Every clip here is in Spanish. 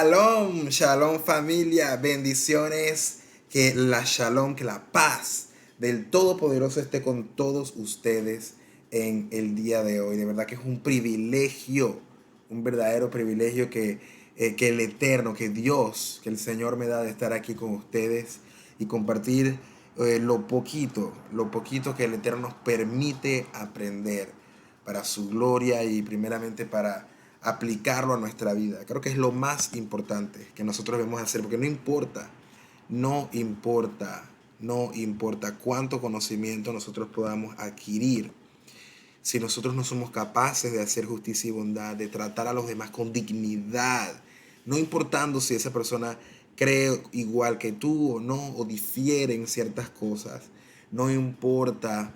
Shalom, shalom familia, bendiciones, que la paz del Todopoderoso esté con todos ustedes en el día de hoy. De verdad que es un privilegio, un verdadero privilegio que el Eterno, que Dios, que el Señor me da de estar aquí con ustedes y compartir lo poquito que el Eterno nos permite aprender para su gloria y primeramente para aplicarlo a nuestra vida. Creo que es lo más importante que nosotros debemos hacer, porque no importa cuánto conocimiento nosotros podamos adquirir, si nosotros no somos capaces de hacer justicia y bondad, de tratar a los demás con dignidad, no importando si esa persona cree igual que tú o no, o difiere en ciertas cosas, no importa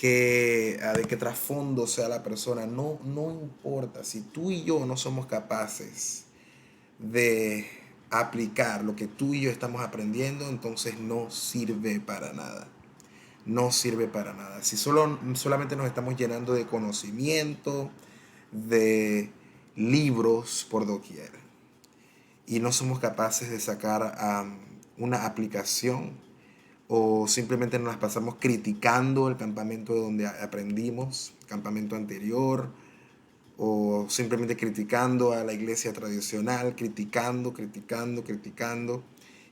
de qué trasfondo sea la persona, no importa. Si tú y yo no somos capaces de aplicar lo que tú y yo estamos aprendiendo, entonces no sirve para nada. No sirve para nada. Si solamente nos estamos llenando de conocimiento, de libros por doquier, y no somos capaces de sacar una aplicación, o simplemente nos las pasamos criticando el campamento de donde aprendimos, el campamento anterior, o simplemente criticando a la iglesia tradicional, criticando,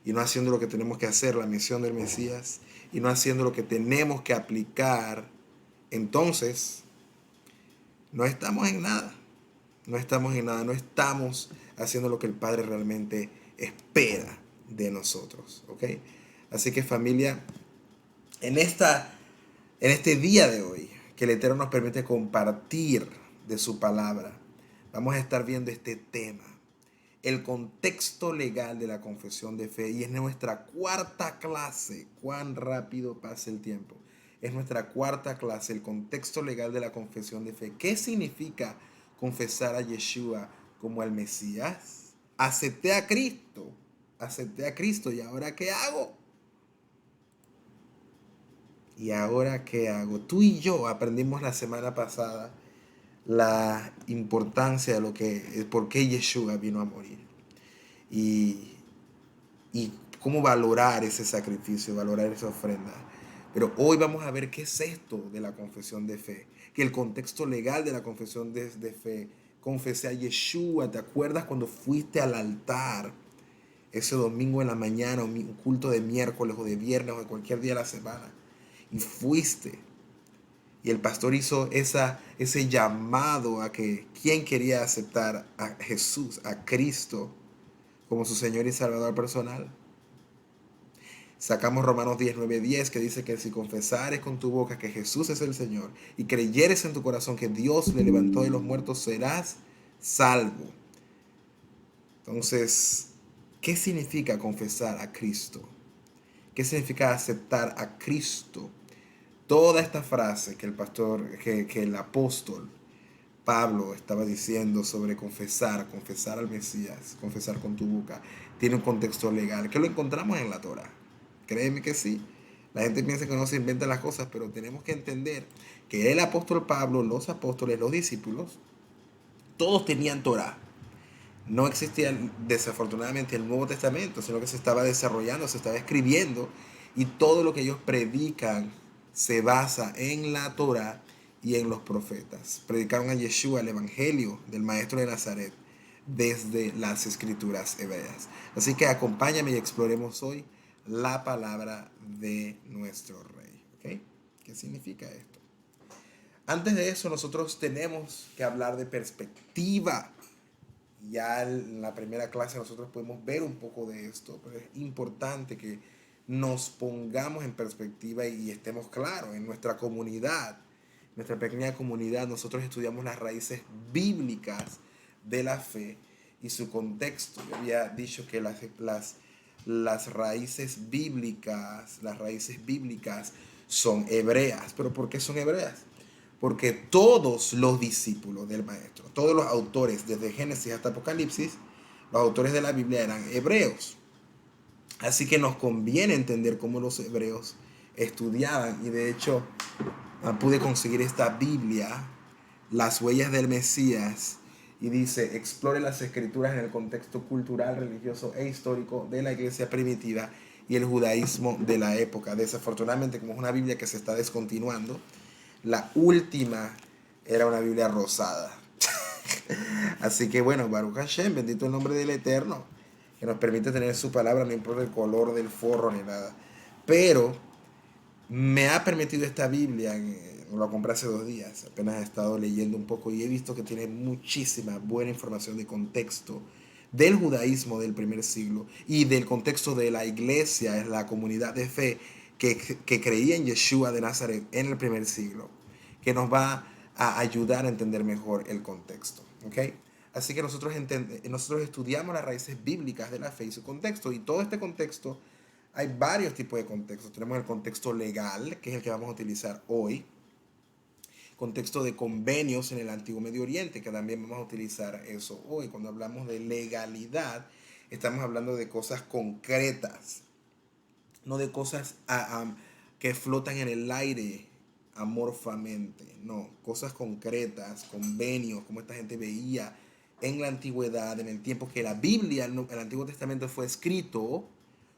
y no haciendo lo que tenemos que hacer, la misión del Mesías, y no haciendo lo que tenemos que aplicar, entonces no estamos en nada, no estamos haciendo lo que el Padre realmente espera de nosotros, ¿ok? Así que familia, en este día de hoy, que el Eterno nos permite compartir de su palabra, vamos a estar viendo este tema, el contexto legal de la confesión de fe, y es nuestra cuarta clase. Cuán rápido pasa el tiempo. Es nuestra cuarta clase, el contexto legal de la confesión de fe. ¿Qué significa confesar a Yeshua como el Mesías? Acepté a Cristo, ¿y ahora qué hago? ¿Y ahora qué hago? Tú y yo aprendimos la semana pasada la importancia de por qué Yeshua vino a morir. Y, y cómo valorar ese sacrificio, valorar esa ofrenda. Pero hoy vamos a ver qué es esto de la confesión de fe, que el contexto legal de la confesión de fe. Confesé a Yeshua. ¿Te acuerdas cuando fuiste al altar ese domingo en la mañana, un culto de miércoles o de viernes o de cualquier día de la semana? Y fuiste. Y el pastor hizo ese llamado a que quien quería aceptar a Jesús, a Cristo, como su Señor y Salvador personal. Sacamos Romanos 10 que dice que si confesares con tu boca que Jesús es el Señor y creyeres en tu corazón que Dios le levantó de los muertos, serás salvo. Entonces, ¿qué significa confesar a Cristo? ¿Qué significa aceptar a Cristo? Toda esta frase que el apóstol Pablo estaba diciendo sobre confesar al Mesías, confesar con tu boca, tiene un contexto legal, que lo encontramos en la Torá. Créeme que sí. La gente piensa que no se inventan las cosas, pero tenemos que entender que el apóstol Pablo, los apóstoles, los discípulos, todos tenían Torá. No existía desafortunadamente el Nuevo Testamento, sino que se estaba desarrollando, se estaba escribiendo, y todo lo que ellos predican se basa en la Torá y en los profetas. Predicaron a Yeshua, el Evangelio del Maestro de Nazaret, desde las escrituras hebreas. Así que acompáñame y exploremos hoy la palabra de nuestro Rey. ¿Okay? ¿Qué significa esto? Antes de eso, nosotros tenemos que hablar de perspectiva. Ya en la primera clase nosotros podemos ver un poco de esto, pero es importante que nos pongamos en perspectiva y estemos claros. En nuestra comunidad, nuestra pequeña comunidad, nosotros estudiamos las raíces bíblicas de la fe y su contexto. Yo había dicho que las raíces bíblicas son hebreas. ¿Pero por qué son hebreas? Porque todos los discípulos del Maestro, todos los autores, desde Génesis hasta Apocalipsis, los autores de la Biblia eran hebreos. Así que nos conviene entender cómo los hebreos estudiaban. Y de hecho, pude conseguir esta Biblia, Las Huellas del Mesías, y dice: explore las escrituras en el contexto cultural, religioso e histórico de la iglesia primitiva y el judaísmo de la época. Desafortunadamente, como es una Biblia que se está descontinuando, la última era una Biblia rosada. Así que bueno, Baruch Hashem, bendito el nombre del Eterno, que nos permite tener su palabra, no importa el color del forro ni nada. Pero me ha permitido esta Biblia, lo compré hace 2 días, apenas he estado leyendo un poco y he visto que tiene muchísima buena información de contexto del judaísmo del primer siglo y del contexto de la iglesia, la comunidad de fe que creía en Yeshua de Nazaret en el primer siglo, que nos va a ayudar a entender mejor el contexto. ¿Ok? Así que nosotros estudiamos las raíces bíblicas de la fe y su contexto, y todo este contexto, hay varios tipos de contextos. Tenemos el contexto legal, que es el que vamos a utilizar hoy. Contexto de convenios en el Antiguo Medio Oriente, que también vamos a utilizar eso hoy. Cuando hablamos de legalidad, estamos hablando de cosas concretas, no de cosas que flotan en el aire amorfamente. No, cosas concretas, convenios, como esta gente veía en la antigüedad, en el tiempo que la Biblia, el Antiguo Testamento fue escrito,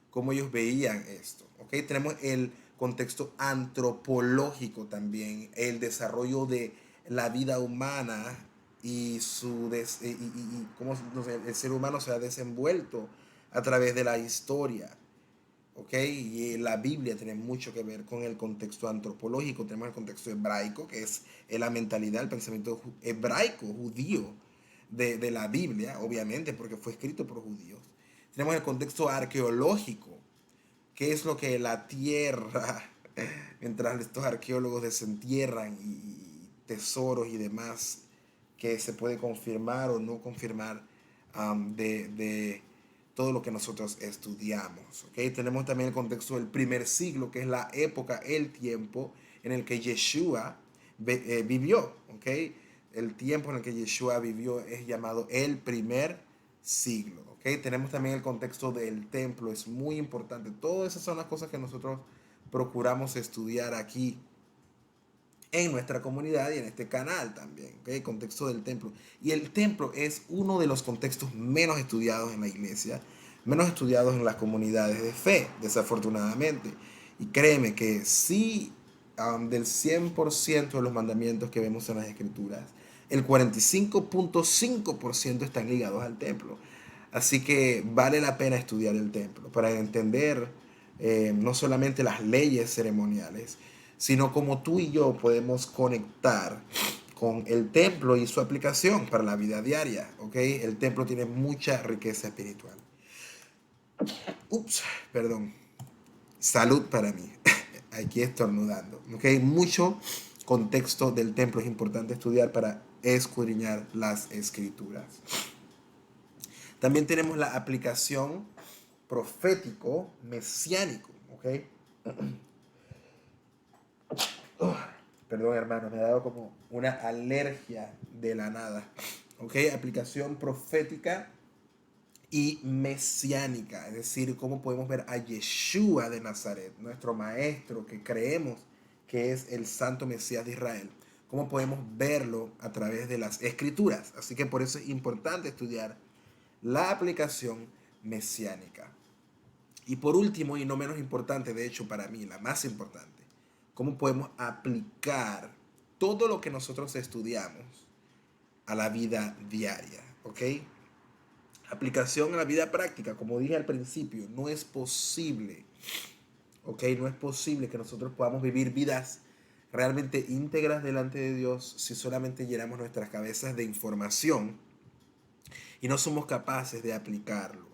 cómo ellos veían esto. ¿Ok? Tenemos el contexto antropológico también, el desarrollo de la vida humana y cómo, no sé, el ser humano se ha desenvuelto a través de la historia. ¿Ok? Y la Biblia tiene mucho que ver con el contexto antropológico. Tenemos el contexto hebraico, que es la mentalidad, el pensamiento hebraico, judío de la Biblia, obviamente, porque fue escrito por judíos. Tenemos el contexto arqueológico, que es lo que la tierra, mientras estos arqueólogos desentierran y tesoros y demás, que se puede confirmar o no confirmar de todo lo que nosotros estudiamos. ¿Okay? Tenemos también el contexto del primer siglo, que es la época, el tiempo en el que Yeshua vivió. ¿Okay? El tiempo en el que Yeshua vivió es llamado el primer siglo. ¿Okay? Tenemos también el contexto del templo, es muy importante. Todas esas son las cosas que nosotros procuramos estudiar aquí en nuestra comunidad y en este canal también, ¿okay? El contexto del templo. Y el templo es uno de los contextos menos estudiados en la iglesia, menos estudiados en las comunidades de fe, desafortunadamente. Y créeme que sí, del 100% de los mandamientos que vemos en las escrituras, el 45.5% están ligados al templo. Así que vale la pena estudiar el templo para entender no solamente las leyes ceremoniales, sino como tú y yo podemos conectar con el templo y su aplicación para la vida diaria. ¿Ok? El templo tiene mucha riqueza espiritual. Ups, perdón. Salud para mí. Aquí estornudando. ¿Ok? Mucho contexto del templo es importante estudiar para escudriñar las escrituras. También tenemos la aplicación profético mesiánico. ¿Ok? Perdón, hermano, me ha dado como una alergia de la nada. ¿Ok? Aplicación profética y mesiánica. Es decir, cómo podemos ver a Yeshua de Nazaret, nuestro maestro que creemos que es el santo Mesías de Israel. Cómo podemos verlo a través de las escrituras. Así que por eso es importante estudiar la aplicación mesiánica. Y por último, y no menos importante, de hecho para mí, la más importante, cómo podemos aplicar todo lo que nosotros estudiamos a la vida diaria, ¿ok? Aplicación a la vida práctica, como dije al principio, no es posible, ¿ok? No es posible que nosotros podamos vivir vidas realmente íntegras delante de Dios si solamente llenamos nuestras cabezas de información y no somos capaces de aplicarlo,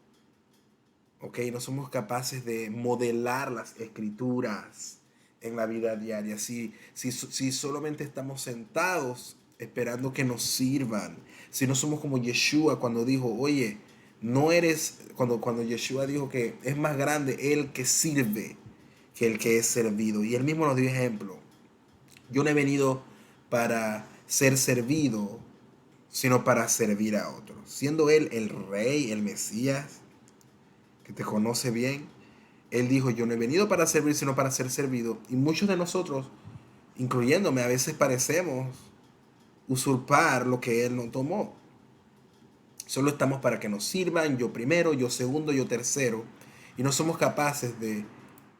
¿ok? No somos capaces de modelar las escrituras en la vida diaria. Si solamente estamos sentados esperando que nos sirvan, si no somos como Yeshua cuando dijo, oye, no eres, cuando Yeshua dijo que es más grande el que sirve que el que es servido. Y él mismo nos dio ejemplo. Yo no he venido para ser servido, sino para servir a otros. Siendo él el rey, el Mesías, que te conoce bien, él dijo, yo no he venido para servir, sino para ser servido. Y muchos de nosotros, incluyéndome, a veces parecemos usurpar lo que él no tomó. Solo estamos para que nos sirvan, yo primero, yo segundo, yo tercero, y no somos capaces de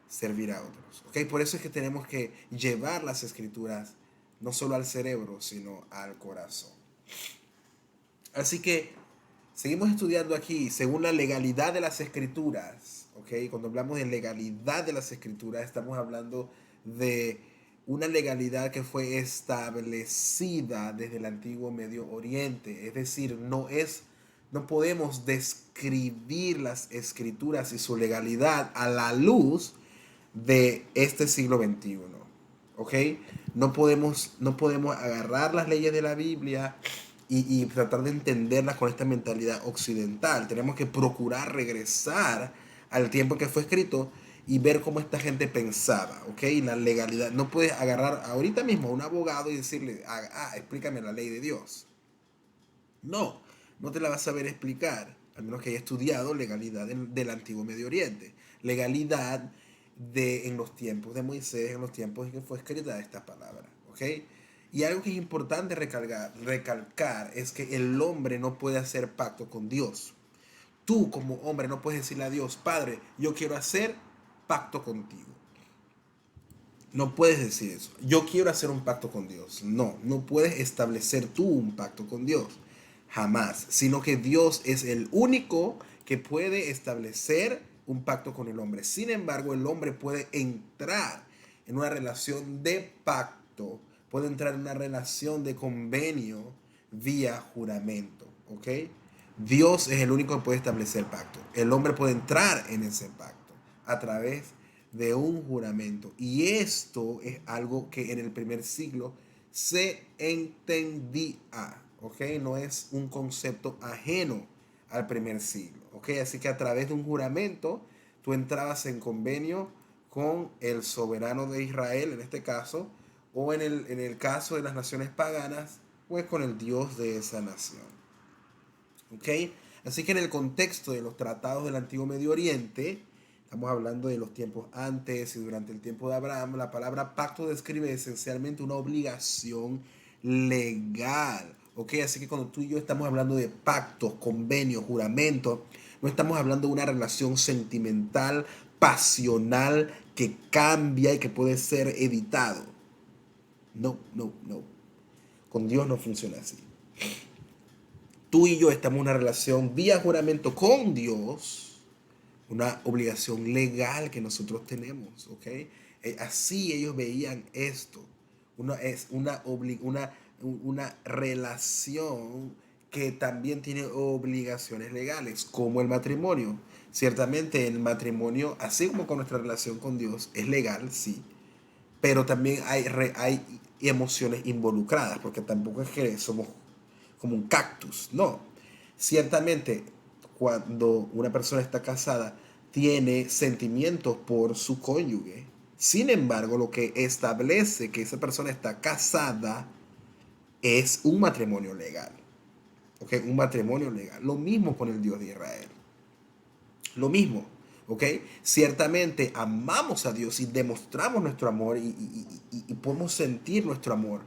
servir a otros. ¿Ok? Por eso es que tenemos que llevar las escrituras no solo al cerebro, sino al corazón. Así que seguimos estudiando aquí, según la legalidad de las escrituras. ¿Ok? Cuando hablamos de legalidad de las escrituras, estamos hablando de una legalidad que fue establecida desde el antiguo Medio Oriente. Es decir, no podemos describir las escrituras y su legalidad a la luz de este siglo XXI. ¿Ok? No podemos agarrar las leyes de la Biblia y tratar de entenderlas con esta mentalidad occidental. Tenemos que procurar regresar al tiempo que fue escrito y ver cómo esta gente pensaba, ¿ok? La legalidad. No puedes agarrar ahorita mismo a un abogado y decirle, explícame la ley de Dios. No, no te la vas a saber explicar, al menos que haya estudiado legalidad del antiguo Medio Oriente. Legalidad en los tiempos de Moisés, en los tiempos en que fue escrita esta palabra. ¿Ok? Y algo que es importante recalcar es que el hombre no puede hacer pacto con Dios. Tú como hombre no puedes decirle a Dios, Padre, yo quiero hacer pacto contigo. No puedes decir eso. Yo quiero hacer un pacto con Dios. No, no puedes establecer tú un pacto con Dios. Jamás. Sino que Dios es el único que puede establecer un pacto con el hombre. Sin embargo, el hombre puede entrar en una relación de pacto. Puede entrar en una relación de convenio vía juramento. ¿Ok? Dios es el único que puede establecer pacto. El hombre puede entrar en ese pacto a través de un juramento. Y esto es algo que en el primer siglo se entendía, ¿ok? No es un concepto ajeno al primer siglo, ¿ok? Así que a través de un juramento tú entrabas en convenio con el soberano de Israel, en este caso, o en el caso de las naciones paganas, pues con el Dios de esa nación, ¿ok? Así que en el contexto de los tratados del Antiguo Medio Oriente, estamos hablando de los tiempos antes y durante el tiempo de Abraham, la palabra pacto describe esencialmente una obligación legal, ¿ok? Así que cuando tú y yo estamos hablando de pactos, convenios, juramentos, no estamos hablando de una relación sentimental, pasional, que cambia y que puede ser evitado. No, no, no. Con Dios no funciona así. Tú y yo estamos en una relación vía juramento con Dios, una obligación legal que nosotros tenemos, ¿ok? Así ellos veían esto. Es una relación que también tiene obligaciones legales, como el matrimonio. Ciertamente el matrimonio, así como con nuestra relación con Dios, es legal, sí, pero también hay emociones involucradas, porque tampoco es que somos como un cactus, no. Ciertamente, cuando una persona está casada, tiene sentimientos por su cónyuge. Sin embargo, lo que establece que esa persona está casada es un matrimonio legal. ¿Ok? Un matrimonio legal. Lo mismo con el Dios de Israel. Lo mismo. ¿Ok? Ciertamente amamos a Dios y demostramos nuestro amor y podemos sentir nuestro amor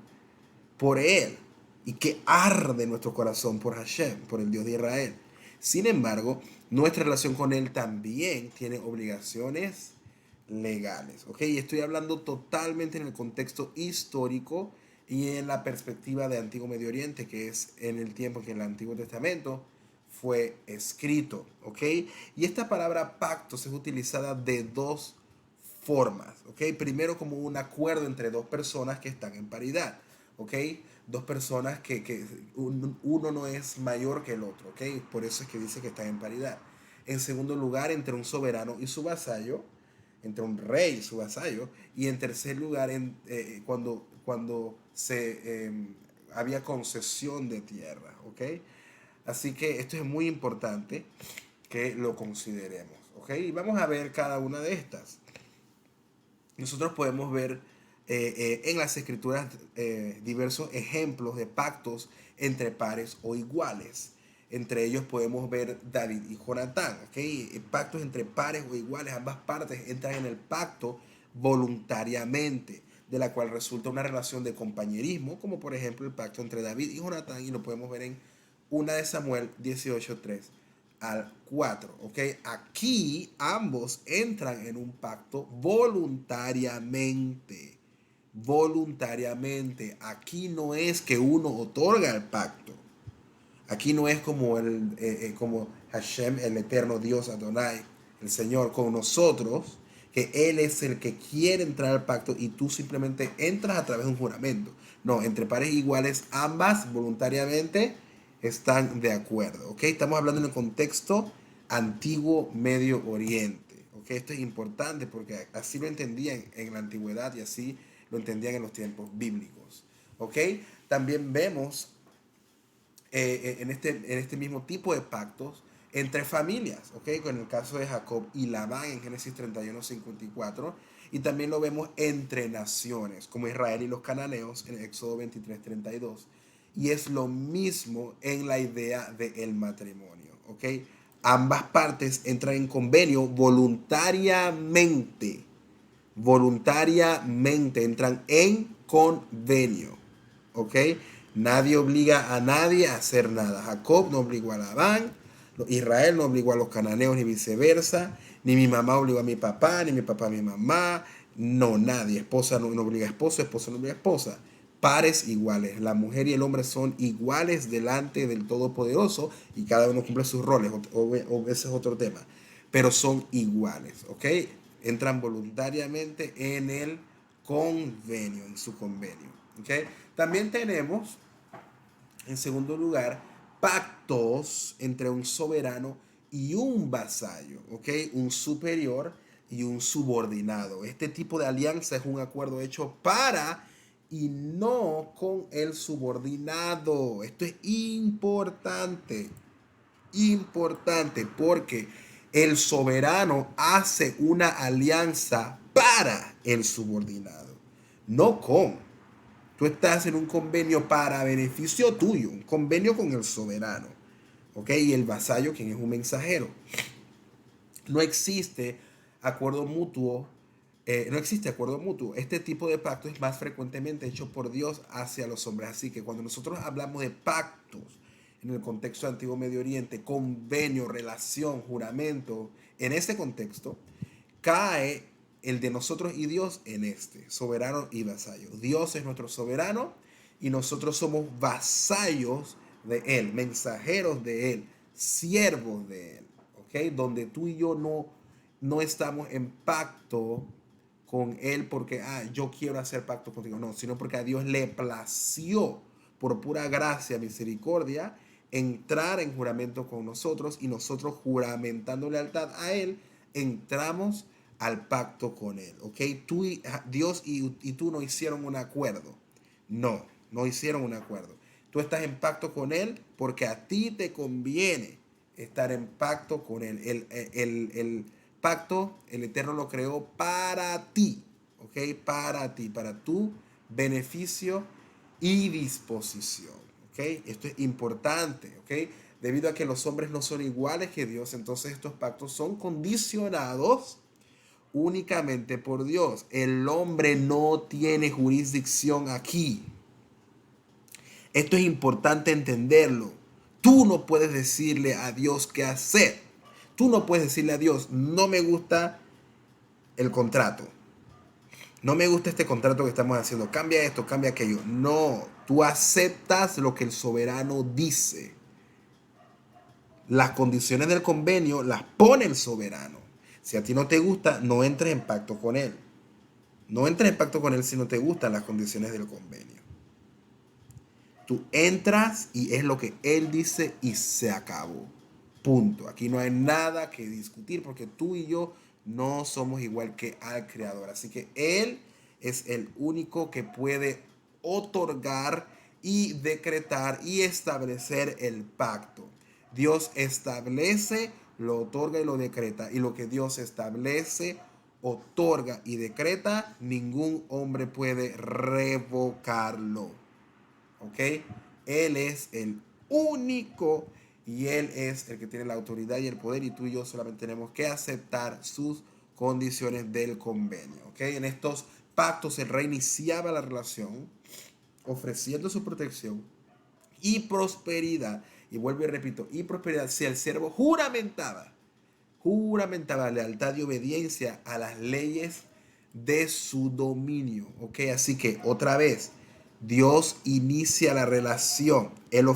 por Él y que arde nuestro corazón por Hashem, por el Dios de Israel. Sin embargo, nuestra relación con Él también tiene obligaciones legales. ¿Ok? Y estoy hablando totalmente en el contexto histórico y en la perspectiva de Antiguo Medio Oriente, que es en el tiempo que el Antiguo Testamento fue escrito. ¿Ok? Y esta palabra pactos es utilizada de dos formas. ¿Ok? Primero como un acuerdo entre dos personas que están en paridad. ¿Ok? Dos personas que uno no es mayor que el otro. ¿Ok? Por eso es que dice que están en paridad. En segundo lugar, entre un soberano y su vasallo, entre un rey y su vasallo, y en tercer lugar, cuando había concesión de tierra, ¿ok? Así que esto es muy importante que lo consideremos, ¿ok? Y vamos a ver cada una de estas. Nosotros podemos ver en las escrituras diversos ejemplos de pactos entre pares o iguales. Entre ellos podemos ver David y Jonatán, ¿ok? Pactos entre pares o iguales, ambas partes entran en el pacto voluntariamente, de la cual resulta una relación de compañerismo, como por ejemplo el pacto entre David y Jonatán, y lo podemos ver en 1 de Samuel 18:3 al 4, ¿ok? Aquí ambos entran en un pacto voluntariamente. Voluntariamente. Aquí no es que uno otorga el pacto. Aquí no es como Hashem, el eterno Dios Adonai, el Señor, con nosotros, que Él es el que quiere entrar al pacto y tú simplemente entras a través de un juramento. No, entre pares iguales, ambas voluntariamente están de acuerdo. ¿Ok? Estamos hablando en el contexto antiguo Medio Oriente. ¿Ok? Esto es importante porque así lo entendían en la antigüedad y así lo entendían en los tiempos bíblicos. ¿Ok? También vemos en este mismo tipo de pactos entre familias, ¿ok? Con el caso de Jacob y Labán en Génesis 31:54, y también lo vemos entre naciones, como Israel y los cananeos en Éxodo 23:32, y es lo mismo en la idea del matrimonio, ¿ok? Ambas partes entran en convenio voluntariamente, voluntariamente entran en convenio, ¿ok? Nadie obliga a nadie a hacer nada. Jacob no obligó a Labán, Israel no obligó a los cananeos ni viceversa, ni mi mamá obligó a mi papá, ni mi papá a mi mamá. No, nadie. Esposa no obliga a esposo, esposa no obliga a esposa. Pares iguales. La mujer y el hombre son iguales delante del Todopoderoso y cada uno cumple sus roles. O ese es otro tema. Pero son iguales, ¿ok? Entran voluntariamente en el convenio, en su convenio, ¿ok? También tenemos, en segundo lugar, pactos entre un soberano y un vasallo, ¿ok? Un superior y un subordinado. Este tipo de alianza es un acuerdo hecho para y no con el subordinado. Esto es importante, importante, porque el soberano hace una alianza para el subordinado, no con. Tú estás en un convenio para beneficio tuyo, un convenio con el soberano, ¿ok? Y el vasallo, quien es un mensajero. No existe acuerdo mutuo, no existe acuerdo mutuo. Este tipo de pacto es más frecuentemente hecho por Dios hacia los hombres. Así que cuando nosotros hablamos de pactos en el contexto de Antiguo Medio Oriente, convenio, relación, juramento, en ese contexto, cae el de nosotros y Dios en este, soberano y vasallo. Dios es nuestro soberano y nosotros somos vasallos de Él, mensajeros de Él, siervos de Él, ¿ok? Donde tú y yo no estamos en pacto con Él porque, yo quiero hacer pacto contigo, no, sino porque a Dios le plació por pura gracia, misericordia, entrar en juramento con nosotros y nosotros juramentando lealtad a Él, entramos al pacto con Él, ¿ok? Dios y tú no hicieron un acuerdo, no hicieron un acuerdo. Tú estás en pacto con Él porque a ti te conviene estar en pacto con Él. El pacto, el Eterno lo creó para ti, ¿ok? Para ti, para tu beneficio y disposición, ¿ok? Esto es importante, ¿ok? Debido a que los hombres no son iguales que Dios, entonces estos pactos son condicionados únicamente por Dios. El hombre no tiene jurisdicción aquí. Esto es importante entenderlo. Tú no puedes decirle a Dios qué hacer. Tú no puedes decirle a Dios, no me gusta el contrato. No me gusta este contrato que estamos haciendo. Cambia esto, cambia aquello. No, tú aceptas lo que el soberano dice. Las condiciones del convenio las pone el soberano. Si a ti no te gusta, no entres en pacto con él. No entres en pacto con él si no te gustan las condiciones del convenio. Tú entras y es lo que él dice y se acabó. Punto. Aquí no hay nada que discutir porque tú y yo no somos igual que al Creador. Así que Él es el único que puede otorgar y decretar y establecer el pacto. Dios establece, lo otorga y lo decreta. Y lo que Dios establece, otorga y decreta, ningún hombre puede revocarlo. ¿Ok? Él es el único y Él es el que tiene la autoridad y el poder y tú y yo solamente tenemos que aceptar sus condiciones del convenio. ¿Ok? En estos pactos el rey iniciaba la relación ofreciendo su protección y prosperidad Y vuelvo y repito, y prosperidad si el siervo juramentaba lealtad y obediencia a las leyes de su dominio. ¿Ok? Así que otra vez, Dios inicia la relación. Él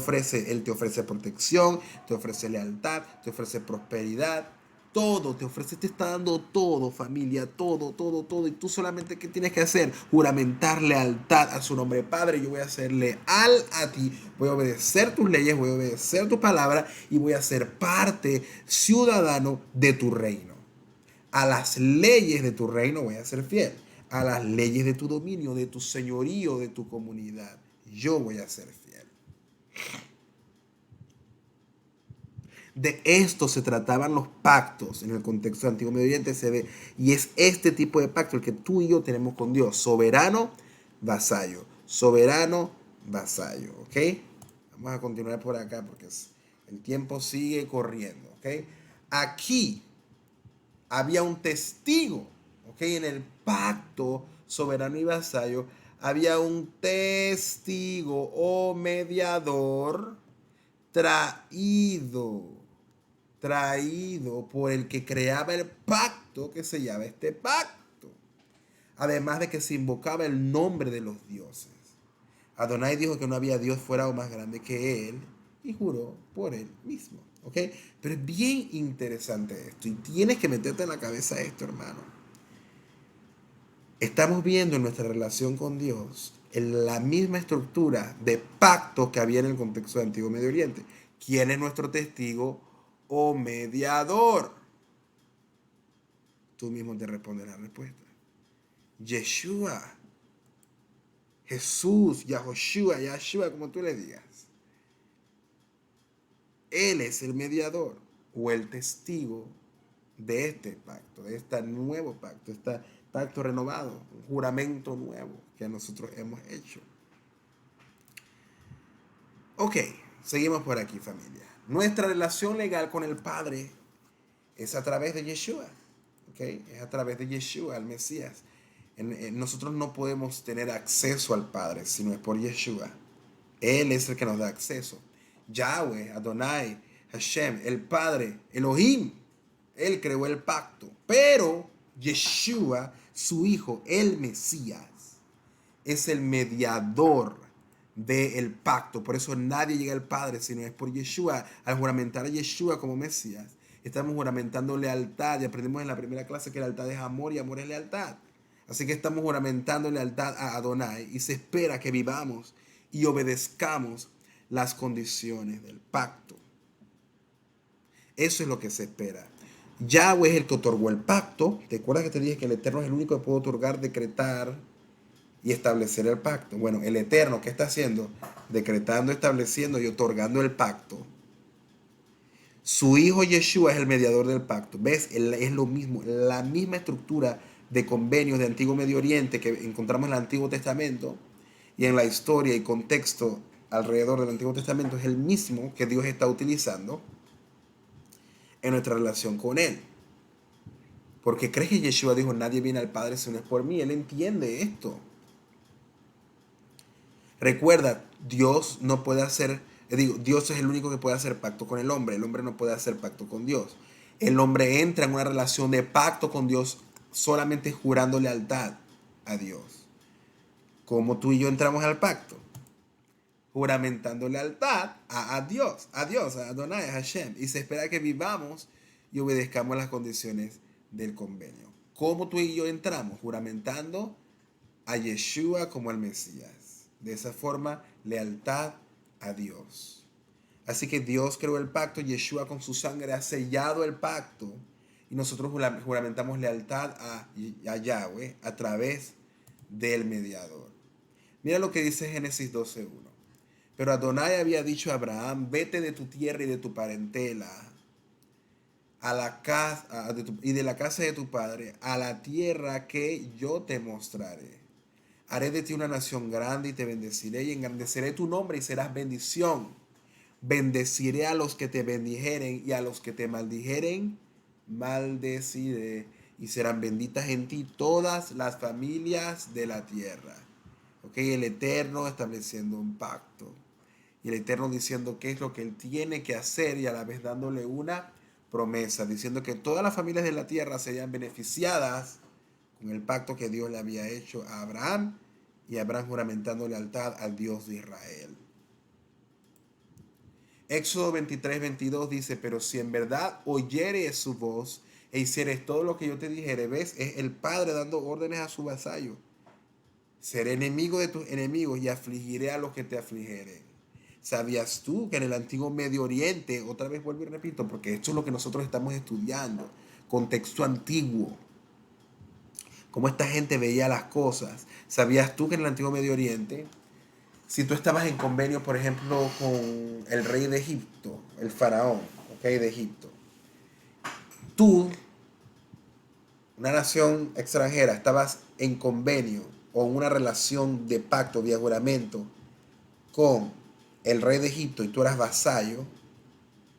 te ofrece protección, te ofrece lealtad, te ofrece prosperidad. Todo te ofrece, te está dando todo, familia, todo, todo, todo. Y tú solamente, ¿qué tienes que hacer? Juramentar lealtad a su nombre. Padre, yo voy a ser leal a ti. Voy a obedecer tus leyes, voy a obedecer tu palabra y voy a ser parte, ciudadano de tu reino. A las leyes de tu reino voy a ser fiel. A las leyes de tu dominio, de tu señorío, de tu comunidad. Yo voy a ser fiel. De esto se trataban los pactos en el contexto del Antiguo Medio Oriente. Y es este tipo de pacto el que tú y yo tenemos con Dios. Soberano, vasallo. Soberano, vasallo. ¿Ok? Vamos a continuar por acá porque el tiempo sigue corriendo. ¿Ok? Aquí había un testigo. ¿Ok? En el pacto soberano y vasallo había un testigo o mediador traído por el que creaba el pacto que se llama este pacto. Además de que se invocaba el nombre de los dioses. Adonai dijo que no había Dios fuera o más grande que él y juró por él mismo. ¿Ok? Pero es bien interesante esto y tienes que meterte en la cabeza esto, hermano. Estamos viendo en nuestra relación con Dios en la misma estructura de pacto que había en el contexto del Antiguo Medio Oriente. ¿Quién es nuestro testigo o mediador? Tú mismo te respondes la respuesta. Yeshua, Jesús, Yahshua, como tú le digas. Él es el mediador o el testigo de este pacto, de este nuevo pacto, este pacto renovado, un juramento nuevo que nosotros hemos hecho. Ok, seguimos por aquí, familia. Nuestra relación legal con el Padre es a través de Yeshua. ¿Ok? Es a través de Yeshua, el Mesías. Nosotros no podemos tener acceso al Padre si no es por Yeshua. Él es el que nos da acceso. Yahweh, Adonai, Hashem, el Padre, Elohim. Él creó el pacto. Pero Yeshua, su Hijo, el Mesías, es el mediador del pacto. Por eso nadie llega al Padre si no es por Yeshua. Al juramentar a Yeshua como Mesías, estamos juramentando lealtad. Y aprendimos en la primera clase que lealtad es amor y amor es lealtad. Así que estamos juramentando lealtad a Adonai y se espera que vivamos y obedezcamos las condiciones del pacto. Eso es lo que se espera. Yahweh es el que otorgó el pacto. ¿Te acuerdas que te dije que el Eterno es el único que puede otorgar, decretar y establecer el pacto? Bueno, el Eterno, ¿qué está haciendo? Decretando, estableciendo y otorgando el pacto. Su hijo Yeshua es el mediador del pacto. ¿Ves? Es lo mismo, la misma estructura de convenios de Antiguo Medio Oriente que encontramos en el Antiguo Testamento y en la historia y contexto alrededor del Antiguo Testamento es el mismo que Dios está utilizando en nuestra relación con Él. Porque crees que Yeshua dijo, nadie viene al Padre si no es por mí. Él entiende esto. Recuerda, Dios no puede hacer, Dios es el único que puede hacer pacto con el hombre no puede hacer pacto con Dios. El hombre entra en una relación de pacto con Dios solamente jurando lealtad a Dios. Como tú y yo entramos al pacto, juramentando lealtad a Dios, a Adonai, a Hashem. Y se espera que vivamos y obedezcamos las condiciones del convenio. Como tú y yo entramos, juramentando a Yeshua como el Mesías. De esa forma, lealtad a Dios. Así que Dios creó el pacto, Yeshua con su sangre ha sellado el pacto y nosotros juramentamos lealtad a Yahweh a través del mediador. Mira lo que dice Génesis 12:1. Pero Adonai había dicho a Abraham, vete de tu tierra y de tu parentela a la casa, y de la casa de tu padre a la tierra que yo te mostraré. Haré de ti una nación grande y te bendeciré y engrandeceré tu nombre y serás bendición. Bendeciré a los que te bendijeren y a los que te maldijeren, maldeciré. Y serán benditas en ti todas las familias de la tierra. Ok, el Eterno estableciendo un pacto. Y el Eterno diciendo qué es lo que él tiene que hacer y a la vez dándole una promesa, diciendo que todas las familias de la tierra serían beneficiadas con el pacto que Dios le había hecho a Abraham y Abraham juramentando lealtad al Dios de Israel. Éxodo 23:22 dice, pero si en verdad oyeres su voz e hicieres todo lo que yo te dijere, ves, es el Padre dando órdenes a su vasallo. Seré enemigo de tus enemigos y afligiré a los que te afligeren. ¿Sabías tú que en el antiguo Medio Oriente, otra vez vuelvo y repito, porque esto es lo que nosotros estamos estudiando, contexto antiguo, cómo esta gente veía las cosas? ¿Sabías tú que en el antiguo Medio Oriente, si tú estabas en convenio, por ejemplo, con el rey de Egipto, el faraón, ¿ok? De Egipto, tú, una nación extranjera, estabas en convenio o en una relación de pacto, vía juramento, con el rey de Egipto y tú eras vasallo,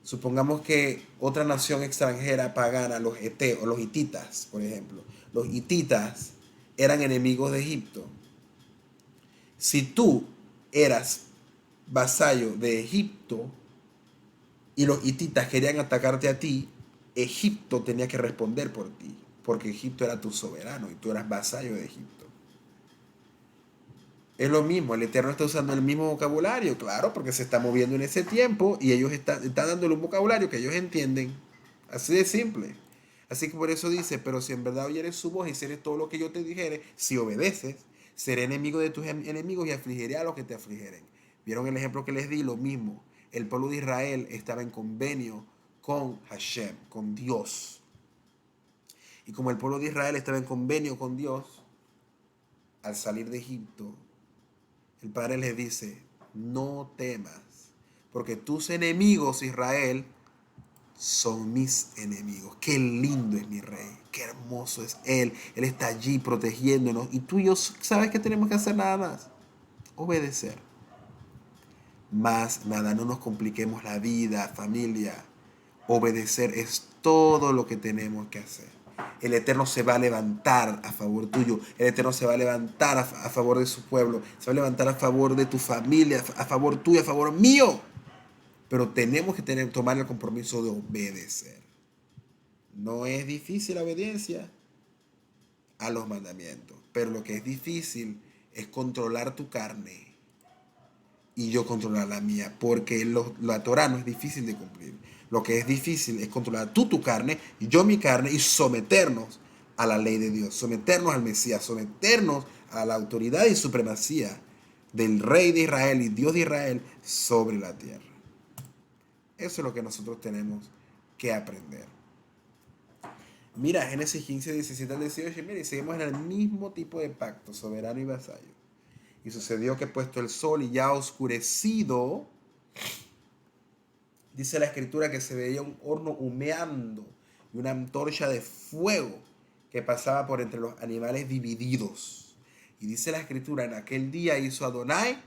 supongamos que otra nación extranjera pagana, los o los hititas, por ejemplo, los hititas eran enemigos de Egipto. Si tú eras vasallo de Egipto y los hititas querían atacarte a ti, Egipto tenía que responder por ti, porque Egipto era tu soberano y tú eras vasallo de Egipto. Es lo mismo, el Eterno está usando el mismo vocabulario, claro, porque se está moviendo en ese tiempo y ellos están dándole un vocabulario que ellos entienden. Así de simple. Así que por eso dice, pero si en verdad oyeres su voz y hicieres todo lo que yo te dijere, si obedeces, seré enemigo de tus enemigos y afligiré a los que te afligeren. ¿Vieron el ejemplo que les di? Lo mismo. El pueblo de Israel estaba en convenio con Hashem, con Dios. Y como el pueblo de Israel estaba en convenio con Dios, al salir de Egipto, el Padre les dice, no temas, porque tus enemigos, Israel, son mis enemigos. Qué lindo es mi rey, qué hermoso es Él. Él está allí protegiéndonos. Y tú y yo, ¿sabes qué tenemos que hacer nada más? Obedecer. Más nada, no nos compliquemos la vida, familia. Obedecer es todo lo que tenemos que hacer. El Eterno se va a levantar a favor tuyo. El Eterno se va a levantar a favor de su pueblo. Se va a levantar a favor de tu familia, a favor tuyo, a favor mío. Pero tenemos que tomar el compromiso de obedecer. No es difícil la obediencia a los mandamientos. Pero lo que es difícil es controlar tu carne y yo controlar la mía, porque la Torah no es difícil de cumplir. Lo que es difícil es controlar tú tu carne y yo mi carne y someternos a la ley de Dios, someternos al Mesías, someternos a la autoridad y supremacía del Rey de Israel y Dios de Israel sobre la tierra. Eso es lo que nosotros tenemos que aprender. Mira, Génesis 15, 17 al 18, mira, y seguimos en el mismo tipo de pacto, soberano y vasallo. Y sucedió que puesto el sol y ya oscurecido, dice la escritura que se veía un horno humeando y una antorcha de fuego que pasaba por entre los animales divididos. Y dice la escritura, en aquel día hizo Adonai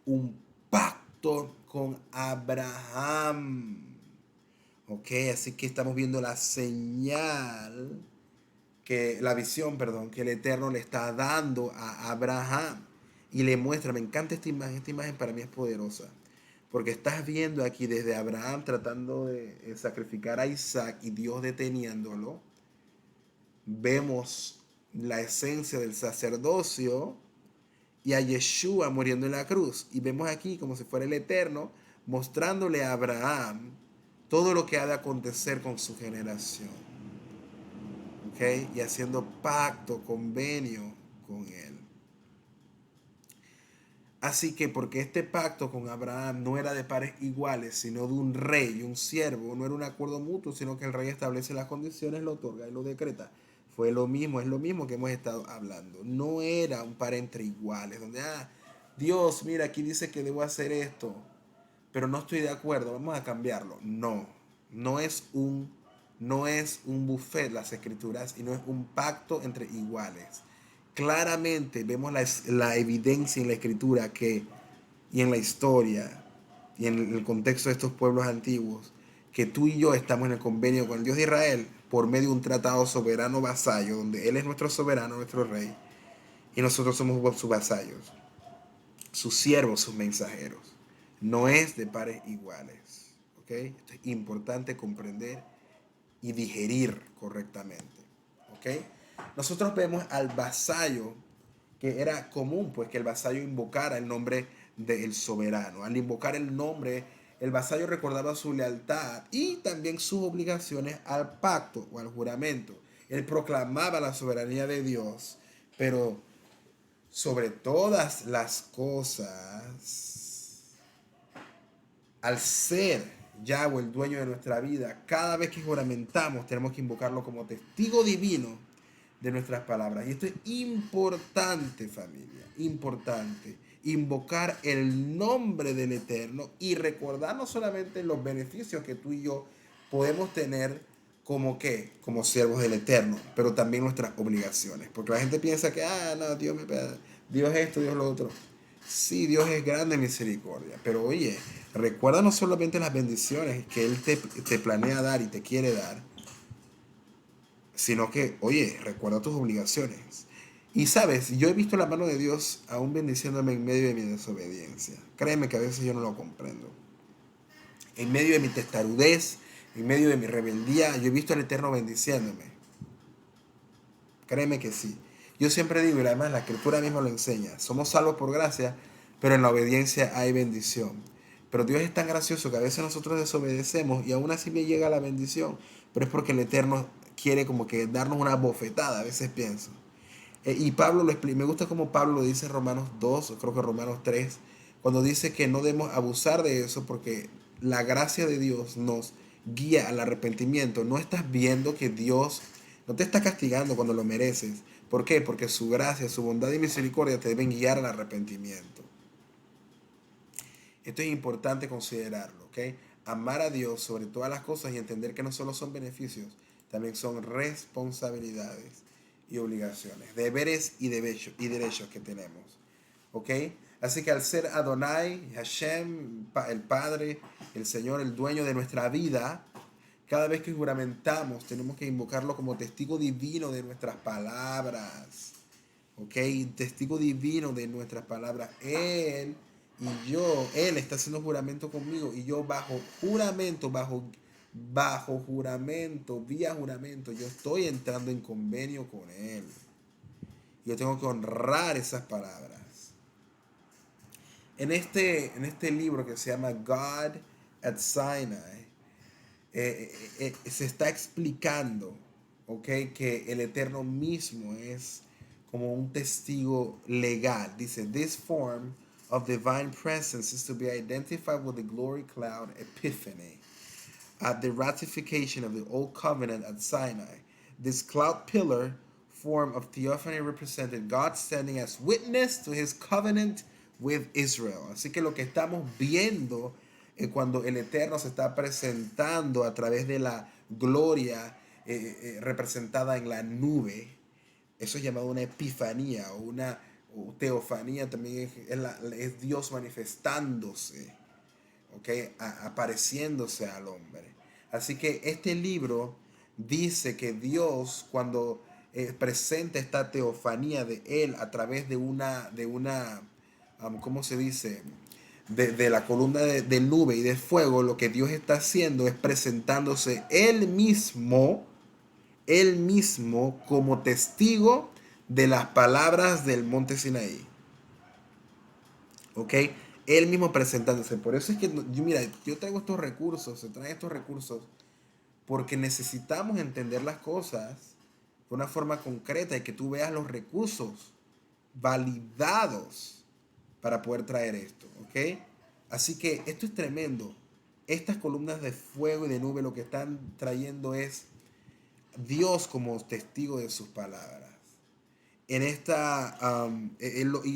un pacto con Abraham. Ok, así que estamos viendo la señal, la visión, perdón, que el Eterno le está dando a Abraham. Y le muestra, me encanta esta imagen para mí es poderosa. Porque estás viendo aquí desde Abraham tratando de sacrificar a Isaac y Dios deteniéndolo. Vemos la esencia del sacerdocio y a Yeshua muriendo en la cruz. Y vemos aquí como si fuera el Eterno mostrándole a Abraham todo lo que ha de acontecer con su generación. ¿Ok? Y haciendo pacto, convenio con él. Así que porque este pacto con Abraham no era de pares iguales, sino de un rey y un siervo, no era un acuerdo mutuo, sino que el rey establece las condiciones, lo otorga y lo decreta. Fue lo mismo, es lo mismo que hemos estado hablando. No era un par entre iguales, donde, Dios, mira, aquí dice que debo hacer esto, pero no estoy de acuerdo, vamos a cambiarlo. No, no es un buffet las escrituras y no es un pacto entre iguales. Claramente vemos la evidencia en la escritura y en la historia y en el contexto de estos pueblos antiguos que tú y yo estamos en el convenio con el Dios de Israel por medio de un tratado soberano vasallo donde Él es nuestro soberano, nuestro rey y nosotros somos sus vasallos, sus siervos, sus mensajeros. no es de pares iguales. ¿Ok? Esto es importante comprender y digerir correctamente. ¿Ok? Nosotros vemos al vasallo, que era común pues que el vasallo invocara el nombre del soberano. Al invocar el nombre, el vasallo recordaba su lealtad y también sus obligaciones al pacto o al juramento. Él proclamaba la soberanía de Dios, pero sobre todas las cosas, al ser Yahweh el dueño de nuestra vida, cada vez que juramentamos tenemos que invocarlo como testigo divino de nuestras palabras. Y esto es importante, familia, importante. Invocar el nombre del Eterno y recordar no solamente los beneficios que tú y yo podemos tener como que, como siervos del Eterno, pero también nuestras obligaciones. Porque la gente piensa que, no, Dios esto, Dios lo otro. Sí, Dios es grande en misericordia, pero oye, recuerda no solamente las bendiciones que Él te planea dar y te quiere dar, sino que, oye, recuerda tus obligaciones. Y sabes, yo he visto la mano de Dios aún bendiciéndome en medio de mi desobediencia. Créeme que a veces yo no lo comprendo. En medio de mi testarudez, en medio de mi rebeldía, yo he visto al Eterno bendiciéndome. Créeme que sí. Yo siempre digo, y además la Escritura misma lo enseña, somos salvos por gracia, pero en la obediencia hay bendición. Pero Dios es tan gracioso que a veces nosotros desobedecemos y aún así me llega la bendición, pero es porque el Eterno quiere como que darnos una bofetada, a veces pienso. Y Pablo lo explica, me gusta como Pablo lo dice en Romanos 2, o creo que Romanos 3, cuando dice que no debemos abusar de eso porque la gracia de Dios nos guía al arrepentimiento. No estás viendo que Dios no te está castigando cuando lo mereces. ¿Por qué? Porque su gracia, su bondad y misericordia te deben guiar al arrepentimiento. Esto es importante considerarlo, ¿ok? Amar a Dios sobre todas las cosas y entender que no solo son beneficios, también son responsabilidades y obligaciones, deberes y derechos que tenemos, ¿ok? Así que al ser Adonai, Hashem, el Padre, el Señor, el dueño de nuestra vida, cada vez que juramentamos tenemos que invocarlo como testigo divino de nuestras palabras. ¿Ok? Testigo divino de nuestras palabras. Él y yo, Él está haciendo juramento conmigo y yo bajo juramento, bajo juramento, vía juramento, yo estoy entrando en convenio con Él. Yo tengo que honrar esas palabras. En este libro que se llama God at Sinai, se está explicando, ¿ok? Que el Eterno mismo es como un testigo legal. Dice, this form of divine presence is to be identified with the glory cloud epiphany at the ratification of the old covenant at Sinai. This cloud pillar form of theophany represented God standing as witness to his covenant with Israel. Así que lo que estamos viendo cuando el Eterno se está presentando a través de la gloria representada en la nube, eso es llamado una epifanía o una teofanía, también es Dios manifestándose, ¿ok? Apareciéndose al hombre. Así que este libro dice que Dios, cuando presenta esta teofanía de Él a través ¿cómo se dice? De la columna de nube y de fuego, lo que Dios está haciendo es presentándose Él mismo como testigo de las palabras del monte Sinaí. ¿Ok? Él mismo presentándose. Por eso es que, mira, yo traigo estos recursos, se traen estos recursos, porque necesitamos entender las cosas de una forma concreta y que tú veas los recursos validados para poder traer esto, ¿ok? Así que esto es tremendo. Estas columnas de fuego y de nube lo que están trayendo es Dios como testigo de sus palabras. Y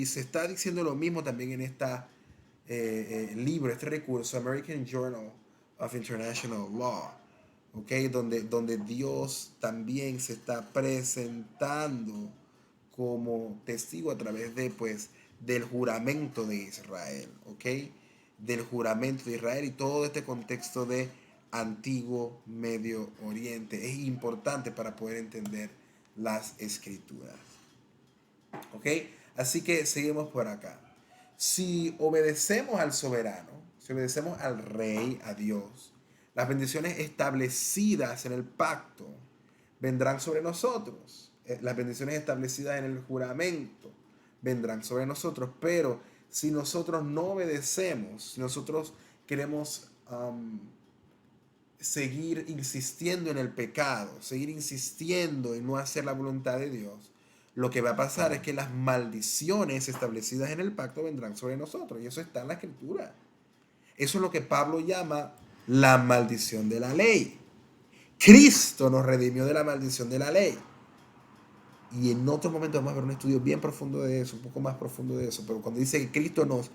se está diciendo lo mismo también en libro, este recurso, American Journal of International Law, ¿okay? Donde Dios también se está presentando como testigo a través del juramento de Israel, ¿ok? Del juramento de Israel y todo este contexto de antiguo Medio Oriente. Es importante para poder entender las escrituras. ¿Ok? Así que seguimos por acá. Si obedecemos al soberano, si obedecemos al Rey, a Dios, las bendiciones establecidas en el pacto vendrán sobre nosotros. Las bendiciones establecidas en el juramento vendrán sobre nosotros. Pero si nosotros no obedecemos, si nosotros queremos seguir insistiendo en el pecado, seguir insistiendo en no hacer la voluntad de Dios, lo que va a pasar es que las maldiciones establecidas en el pacto vendrán sobre nosotros. Y eso está en la Escritura. Eso es lo que Pablo llama la maldición de la ley. Cristo nos redimió de la maldición de la ley. Y en otro momento vamos a ver un estudio bien profundo de eso, un poco más profundo de eso. Pero cuando dice que Cristo nos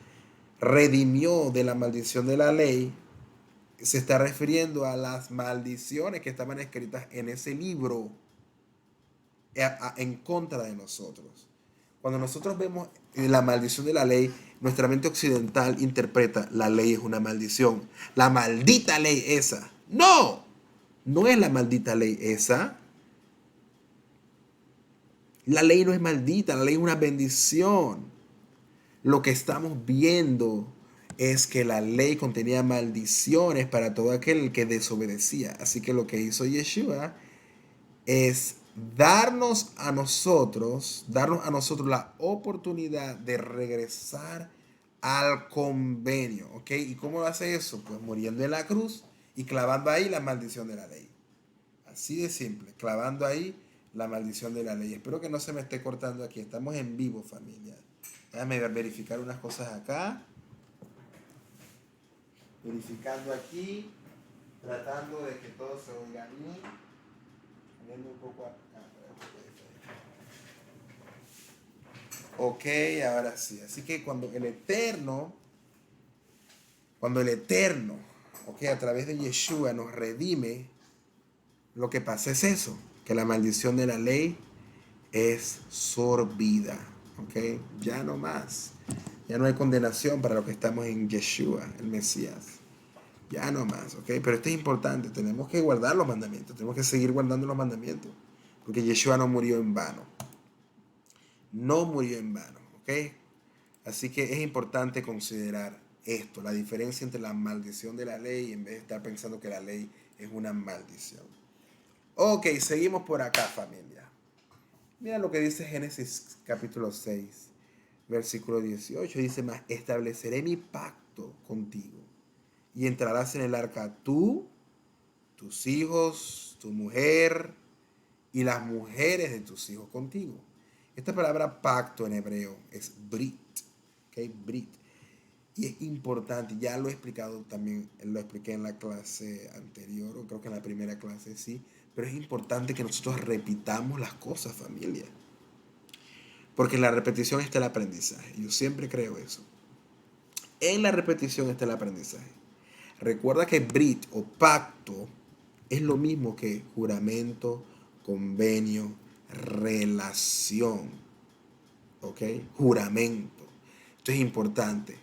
redimió de la maldición de la ley, se está refiriendo a las maldiciones que estaban escritas en ese libro en contra de nosotros. Cuando nosotros vemos la maldición de la ley, nuestra mente occidental interpreta la ley es una maldición. La maldita ley esa. No, no es la maldita ley esa. La ley no es maldita, la ley es una bendición. Lo que estamos viendo es que la ley contenía maldiciones para todo aquel que desobedecía. Así que lo que hizo Yeshua es darnos a nosotros la oportunidad de regresar al convenio, ¿ok? ¿Y cómo lo hace eso? Pues muriendo en la cruz y clavando ahí la maldición de la ley. Así de simple, clavando ahí la maldición de la ley. Espero que no se me esté cortando aquí. Estamos en vivo, familia. Déjame verificar unas cosas acá. Verificando aquí. Tratando de que todo se oiga bien. Viendo un poco acá. Ok, ahora sí. Así que cuando el Eterno, ok, a través de Yeshua nos redime, lo que pasa es eso, que la maldición de la ley es sorbida, ok, ya no más. Ya no hay condenación para los que estamos en Yeshua, el Mesías. Ya no más, ok. Pero esto es importante, tenemos que guardar los mandamientos, tenemos que seguir guardando los mandamientos, porque Yeshua no murió en vano. No murió en vano, ok. Así que es importante considerar esto, la diferencia entre la maldición de la ley en vez de estar pensando que la ley es una maldición. Ok, seguimos por acá, familia. Mira lo que dice Génesis capítulo 6, versículo 18. Dice más, estableceré mi pacto contigo y entrarás en el arca tú, tus hijos, tu mujer y las mujeres de tus hijos contigo. Esta palabra pacto en hebreo es brit, ¿ok? Brit. Y es importante, ya lo he explicado también, lo expliqué en la clase anterior, o creo que en la primera clase, sí, pero es importante que nosotros repitamos las cosas, familia. Porque en la repetición está el aprendizaje. Yo siempre creo eso. En la repetición está el aprendizaje. Recuerda que Brit o pacto es lo mismo que juramento, convenio, relación. ¿Ok? Juramento. Esto es importante.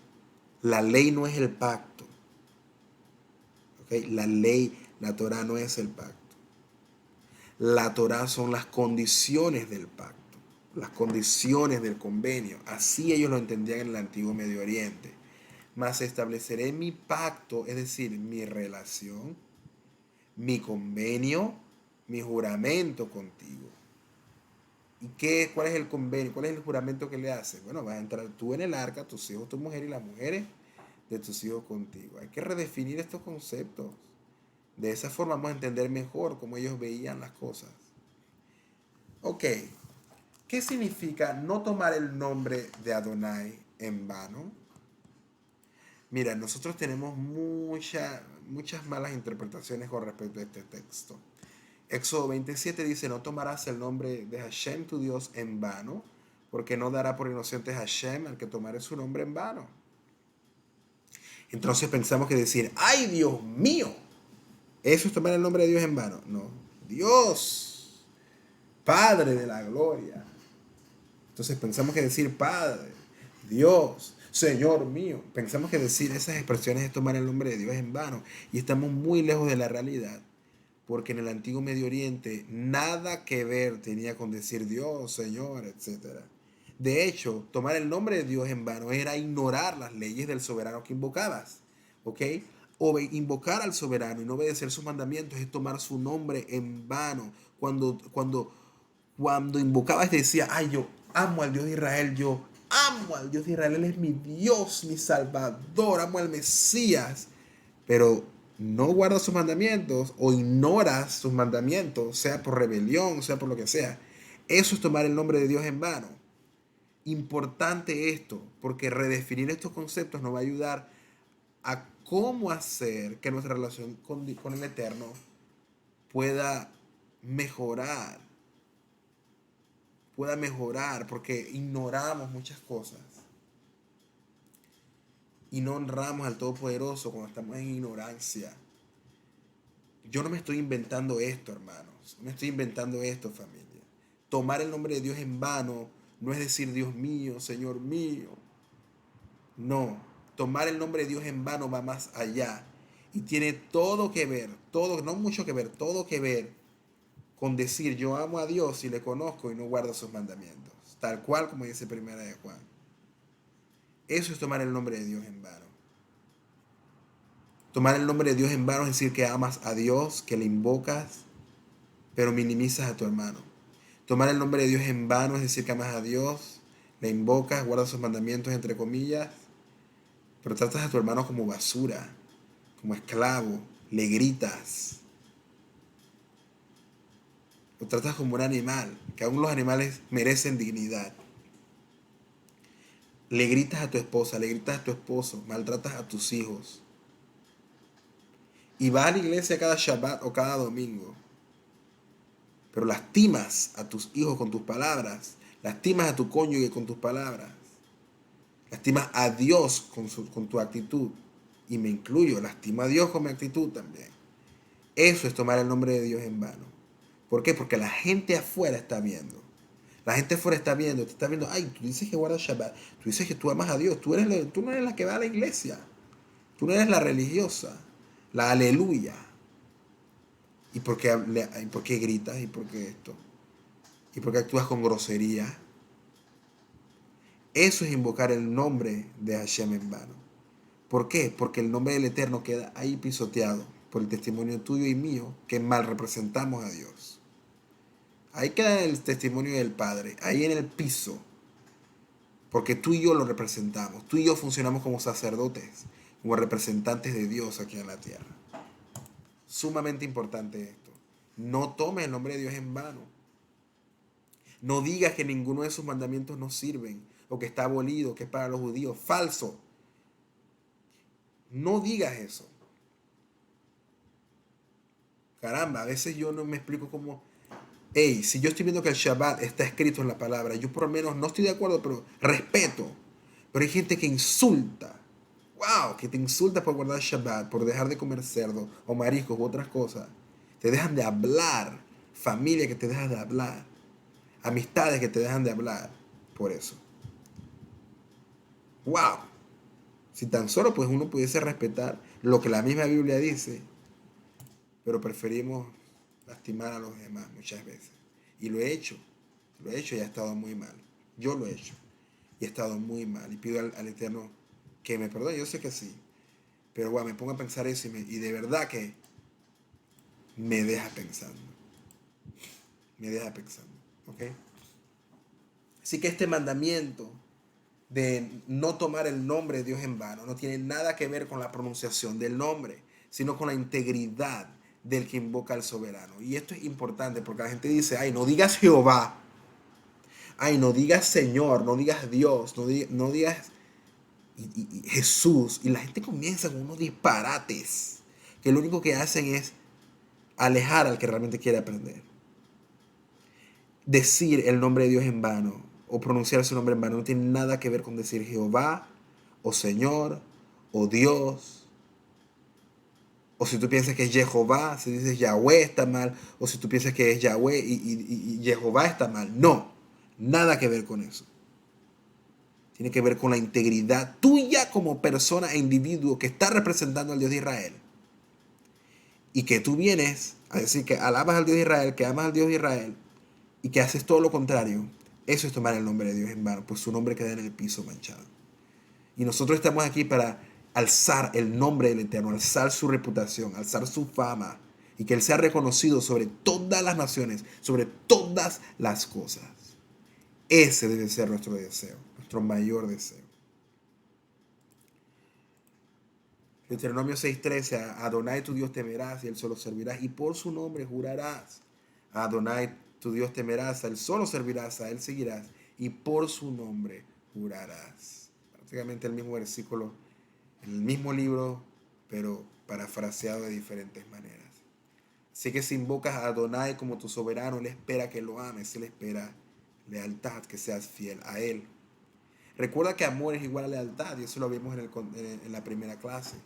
La ley no es el pacto. ¿Ok? La ley, la Torah no es el pacto. La Torah son las condiciones del pacto, las condiciones del convenio. Así ellos lo entendían en el antiguo Medio Oriente. Mas estableceré mi pacto, es decir, mi relación, mi convenio, mi juramento contigo. ¿Y cuál es el convenio? ¿Cuál es el juramento que le hace? Bueno, vas a entrar tú en el arca, tus hijos, tu mujer y las mujeres de tus hijos contigo. Hay que redefinir estos conceptos. De esa forma vamos a entender mejor cómo ellos veían las cosas. Ok, ¿qué significa no tomar el nombre de Adonai en vano? Mira, nosotros tenemos muchas malas interpretaciones con respecto a este texto. Éxodo 27 dice, no tomarás el nombre de Hashem tu Dios en vano, porque no dará por inocente Hashem al que tomare su nombre en vano. Entonces pensamos que decir, ¡ay Dios mío! ¿Eso es tomar el nombre de Dios en vano? No. Dios, Padre de la gloria. Entonces pensamos que decir Padre, Dios, Señor mío, pensamos que decir esas expresiones es tomar el nombre de Dios en vano. Y estamos muy lejos de la realidad. Porque en el antiguo Medio Oriente nada que ver tenía con decir Dios, Señor, etc. De hecho, tomar el nombre de Dios en vano era ignorar las leyes del soberano que invocabas. ¿ok? Invocar al soberano y no obedecer sus mandamientos es tomar su nombre en vano. Cuando invocabas y decía, ay, yo amo al Dios de Israel, yo amo al Dios de Israel, Él es mi Dios, mi Salvador, amo al Mesías, pero no guardas sus mandamientos o ignoras sus mandamientos, sea por rebelión, sea por lo que sea, eso es tomar el nombre de Dios en vano. Importante esto, porque redefinir estos conceptos nos va a ayudar a cómo hacer que nuestra relación con el Eterno pueda mejorar, porque ignoramos muchas cosas y no honramos al Todopoderoso cuando estamos en ignorancia. Yo no me estoy inventando esto, hermanos, no me estoy inventando esto, familia. Tomar el nombre de Dios en vano no es decir Dios mío, Señor mío. No, tomar el nombre de Dios en vano va más allá y tiene todo que ver, todo, no mucho que ver, todo que ver con decir yo amo a Dios y le conozco y no guardo sus mandamientos, tal cual como dice Primera de Juan. Eso es tomar el nombre de Dios en vano. Tomar el nombre de Dios en vano es decir que amas a Dios, que le invocas, pero minimizas a tu hermano. Tomar el nombre de Dios en vano es decir que amas a Dios, le invocas, guardas sus mandamientos entre comillas, pero tratas a tu hermano como basura, como esclavo, le gritas, lo tratas como un animal, que aún los animales merecen dignidad. Le gritas a tu esposa, le gritas a tu esposo, maltratas a tus hijos. Y vas a la iglesia cada Shabbat o cada domingo, pero lastimas a tus hijos con tus palabras, lastimas a tu cónyuge con tus palabras, lastimas a Dios con tu actitud. Y me incluyo, lastimo a Dios con mi actitud también. Eso es tomar el nombre de Dios en vano. ¿Por qué? Porque la gente afuera está viendo. La gente afuera está viendo, te está viendo, ay, tú dices que guardas Shabbat, tú dices que tú amas a Dios, tú no eres la que va a la iglesia, tú no eres la religiosa, la aleluya. ¿Y por qué gritas? ¿Y por qué esto? ¿Y por qué actúas con grosería? Eso es invocar el nombre de Hashem en vano. ¿Por qué? Porque el nombre del Eterno queda ahí pisoteado por el testimonio tuyo y mío que mal representamos a Dios. Ahí queda el testimonio del Padre, ahí en el piso. Porque tú y yo lo representamos. Tú y yo funcionamos como sacerdotes, como representantes de Dios aquí en la tierra. Sumamente importante esto. No tomes el nombre de Dios en vano. No digas que ninguno de sus mandamientos no sirven, o que está abolido, que es para los judíos. Falso. No digas eso. Caramba, a veces yo no me explico cómo. Hey, si yo estoy viendo que el Shabbat está escrito en la palabra, yo por lo menos no estoy de acuerdo, pero respeto. Pero hay gente que insulta. Wow, que te insulta por guardar Shabbat, por dejar de comer cerdo o mariscos u otras cosas. Te dejan de hablar. Familia que te deja de hablar. Amistades que te dejan de hablar por eso. Wow. Si tan solo pues uno pudiese respetar lo que la misma Biblia dice, pero preferimos lastimar a los demás muchas veces. Y lo he hecho y ha estado muy mal. Yo lo he hecho y he estado muy mal. Y pido al Eterno que me perdone, yo sé que sí. Pero wow, me pongo a pensar eso y de verdad que me deja pensando. Me deja pensando. ¿Ok? Así que este mandamiento de no tomar el nombre de Dios en vano no tiene nada que ver con la pronunciación del nombre, sino con la integridad del que invoca al soberano. Y esto es importante porque la gente dice, ay, no digas Jehová, ay, no digas Señor, no digas Dios, no digas y Jesús. Y la gente comienza con unos disparates que lo único que hacen es alejar al que realmente quiere aprender. Decir el nombre de Dios en vano o pronunciar su nombre en vano no tiene nada que ver con decir Jehová o Señor o Dios. O si tú piensas que es Jehová, si dices Yahweh está mal. O si tú piensas que es Yahweh y Jehová está mal. No, nada que ver con eso. Tiene que ver con la integridad tuya como persona e individuo que está representando al Dios de Israel. Y que tú vienes a decir que alabas al Dios de Israel, que amas al Dios de Israel y que haces todo lo contrario. Eso es tomar el nombre de Dios en vano, pues su nombre queda en el piso manchado. Y nosotros estamos aquí para alzar el nombre del Eterno, alzar su reputación, alzar su fama, y que Él sea reconocido sobre todas las naciones, sobre todas las cosas. Ese debe ser nuestro deseo, nuestro mayor deseo. Deuteronomio 6:13, a Adonai tu Dios temerás y Él solo servirás, y por su nombre jurarás. A Adonai tu Dios temerás, a Él solo servirás, a Él seguirás, y por su nombre jurarás. Prácticamente el mismo versículo, en el mismo libro, pero parafraseado de diferentes maneras. Así que si invocas a Adonai como tu soberano, Él espera que lo ames, Él espera lealtad, que seas fiel a Él. Recuerda que amor es igual a lealtad, y eso lo vimos en la primera clase.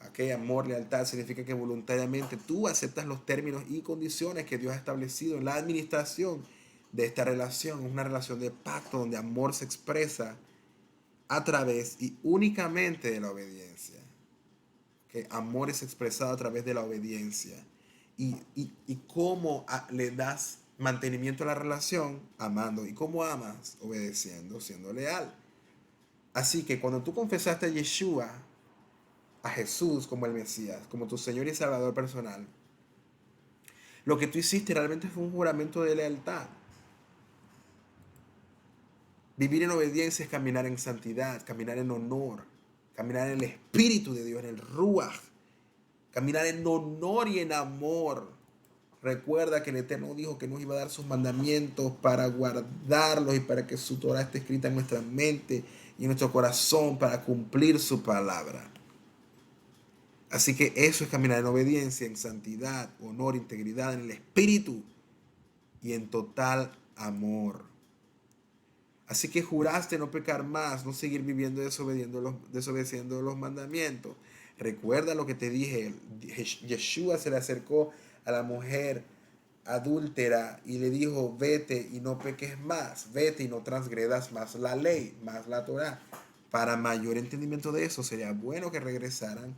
Ok, amor, lealtad significa que voluntariamente tú aceptas los términos y condiciones que Dios ha establecido en la administración de esta relación. Es una relación de pacto donde amor se expresa a través y únicamente de la obediencia. Que amor es expresado a través de la obediencia. Y cómo le das mantenimiento a la relación, amando. ¿Y cómo amas? Obedeciendo, siendo leal. Así que cuando tú confesaste a Yeshua, a Jesús como el Mesías, como tu Señor y Salvador personal, lo que tú hiciste realmente fue un juramento de lealtad. Vivir en obediencia es caminar en santidad, caminar en honor, caminar en el Espíritu de Dios, en el Ruach, caminar en honor y en amor. Recuerda que el Eterno dijo que nos iba a dar sus mandamientos para guardarlos y para que su Torah esté escrita en nuestra mente y en nuestro corazón para cumplir su palabra. Así que eso es caminar en obediencia, en santidad, honor, integridad, en el Espíritu y en total amor. Así que juraste no pecar más, no seguir viviendo desobedeciendo los mandamientos. Recuerda lo que te dije. Yeshua se le acercó a la mujer adúltera y le dijo, vete y no peques más, vete y no transgredas más la ley, más la Torah. Para mayor entendimiento de eso, sería bueno que regresaran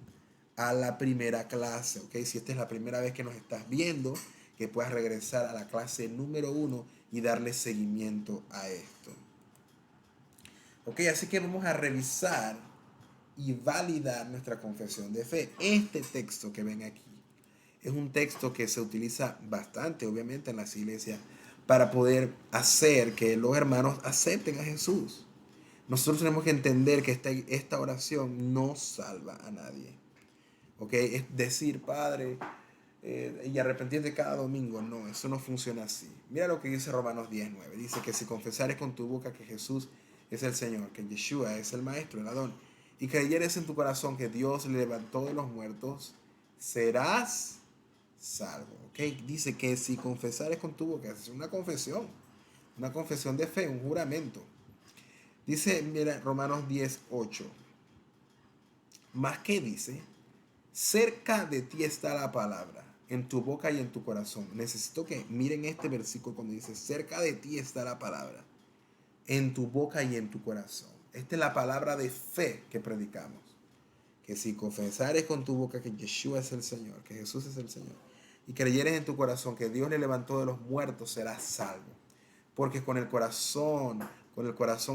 a la primera clase, ¿ok? Si esta es la primera vez que nos estás viendo, que puedas regresar a la clase número 1 y darle seguimiento a esto. Ok, así que vamos a revisar y validar nuestra confesión de fe. Este texto que ven aquí es un texto que se utiliza bastante, obviamente, en las iglesias para poder hacer que los hermanos acepten a Jesús. Nosotros tenemos que entender que esta oración no salva a nadie. ¿Ok? Es decir, Padre, y arrepentirte cada domingo. No, eso no funciona así. Mira lo que dice Romanos 10:9. Dice que si confesares con tu boca que Jesús es el Señor, que Yeshua es el Maestro, el Adón, y creyeres en tu corazón que Dios le levantó de los muertos, serás salvo. ¿Ok? Dice que si confesares con tu boca, es una confesión de fe, un juramento. Dice, mira, Romanos 10:8. Más que dice, cerca de ti está la palabra, en tu boca y en tu corazón. Necesito que miren este versículo cuando dice, cerca de ti está la palabra, en tu boca y en tu corazón. Esta es la palabra de fe que predicamos. Que si confesares con tu boca que Yeshua es el Señor, que Jesús es el Señor, y creyeres en tu corazón que Dios le levantó de los muertos, serás salvo. Porque con el corazón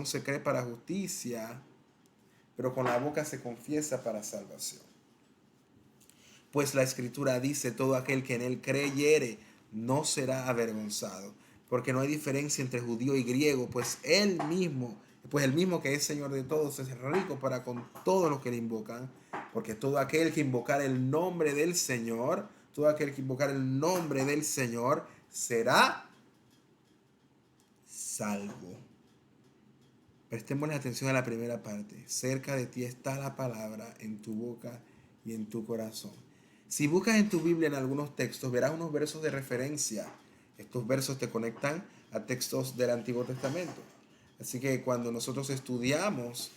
se cree para justicia, pero con la boca se confiesa para salvación. Pues la Escritura dice, todo aquel que en él creyere no será avergonzado, porque no hay diferencia entre judío y griego, pues el mismo que es Señor de todos es rico para con todos los que le invocan, porque todo aquel que invocar el nombre del Señor, será salvo. Prestemos atención a la primera parte. Cerca de ti está la palabra, en tu boca y en tu corazón. Si buscas en tu Biblia en algunos textos, verás unos versos de referencia. Estos versos te conectan a textos del Antiguo Testamento. Así que cuando nosotros estudiamos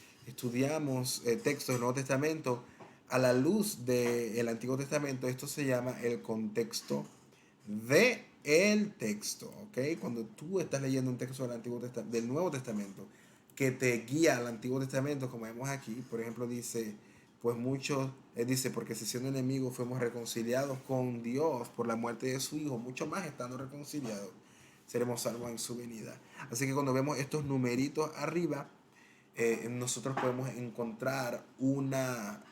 textos del Nuevo Testamento, a la luz del Antiguo Testamento, esto se llama el contexto del texto. ¿Ok? Cuando tú estás leyendo un texto del Nuevo Testamento, que te guía al Antiguo Testamento, como vemos aquí, por ejemplo, dice, pues muchos, dice, porque si siendo enemigos fuimos reconciliados con Dios por la muerte de su Hijo, mucho más estando reconciliados, seremos salvos en su venida. Así que cuando vemos estos numeritos arriba, nosotros podemos encontrar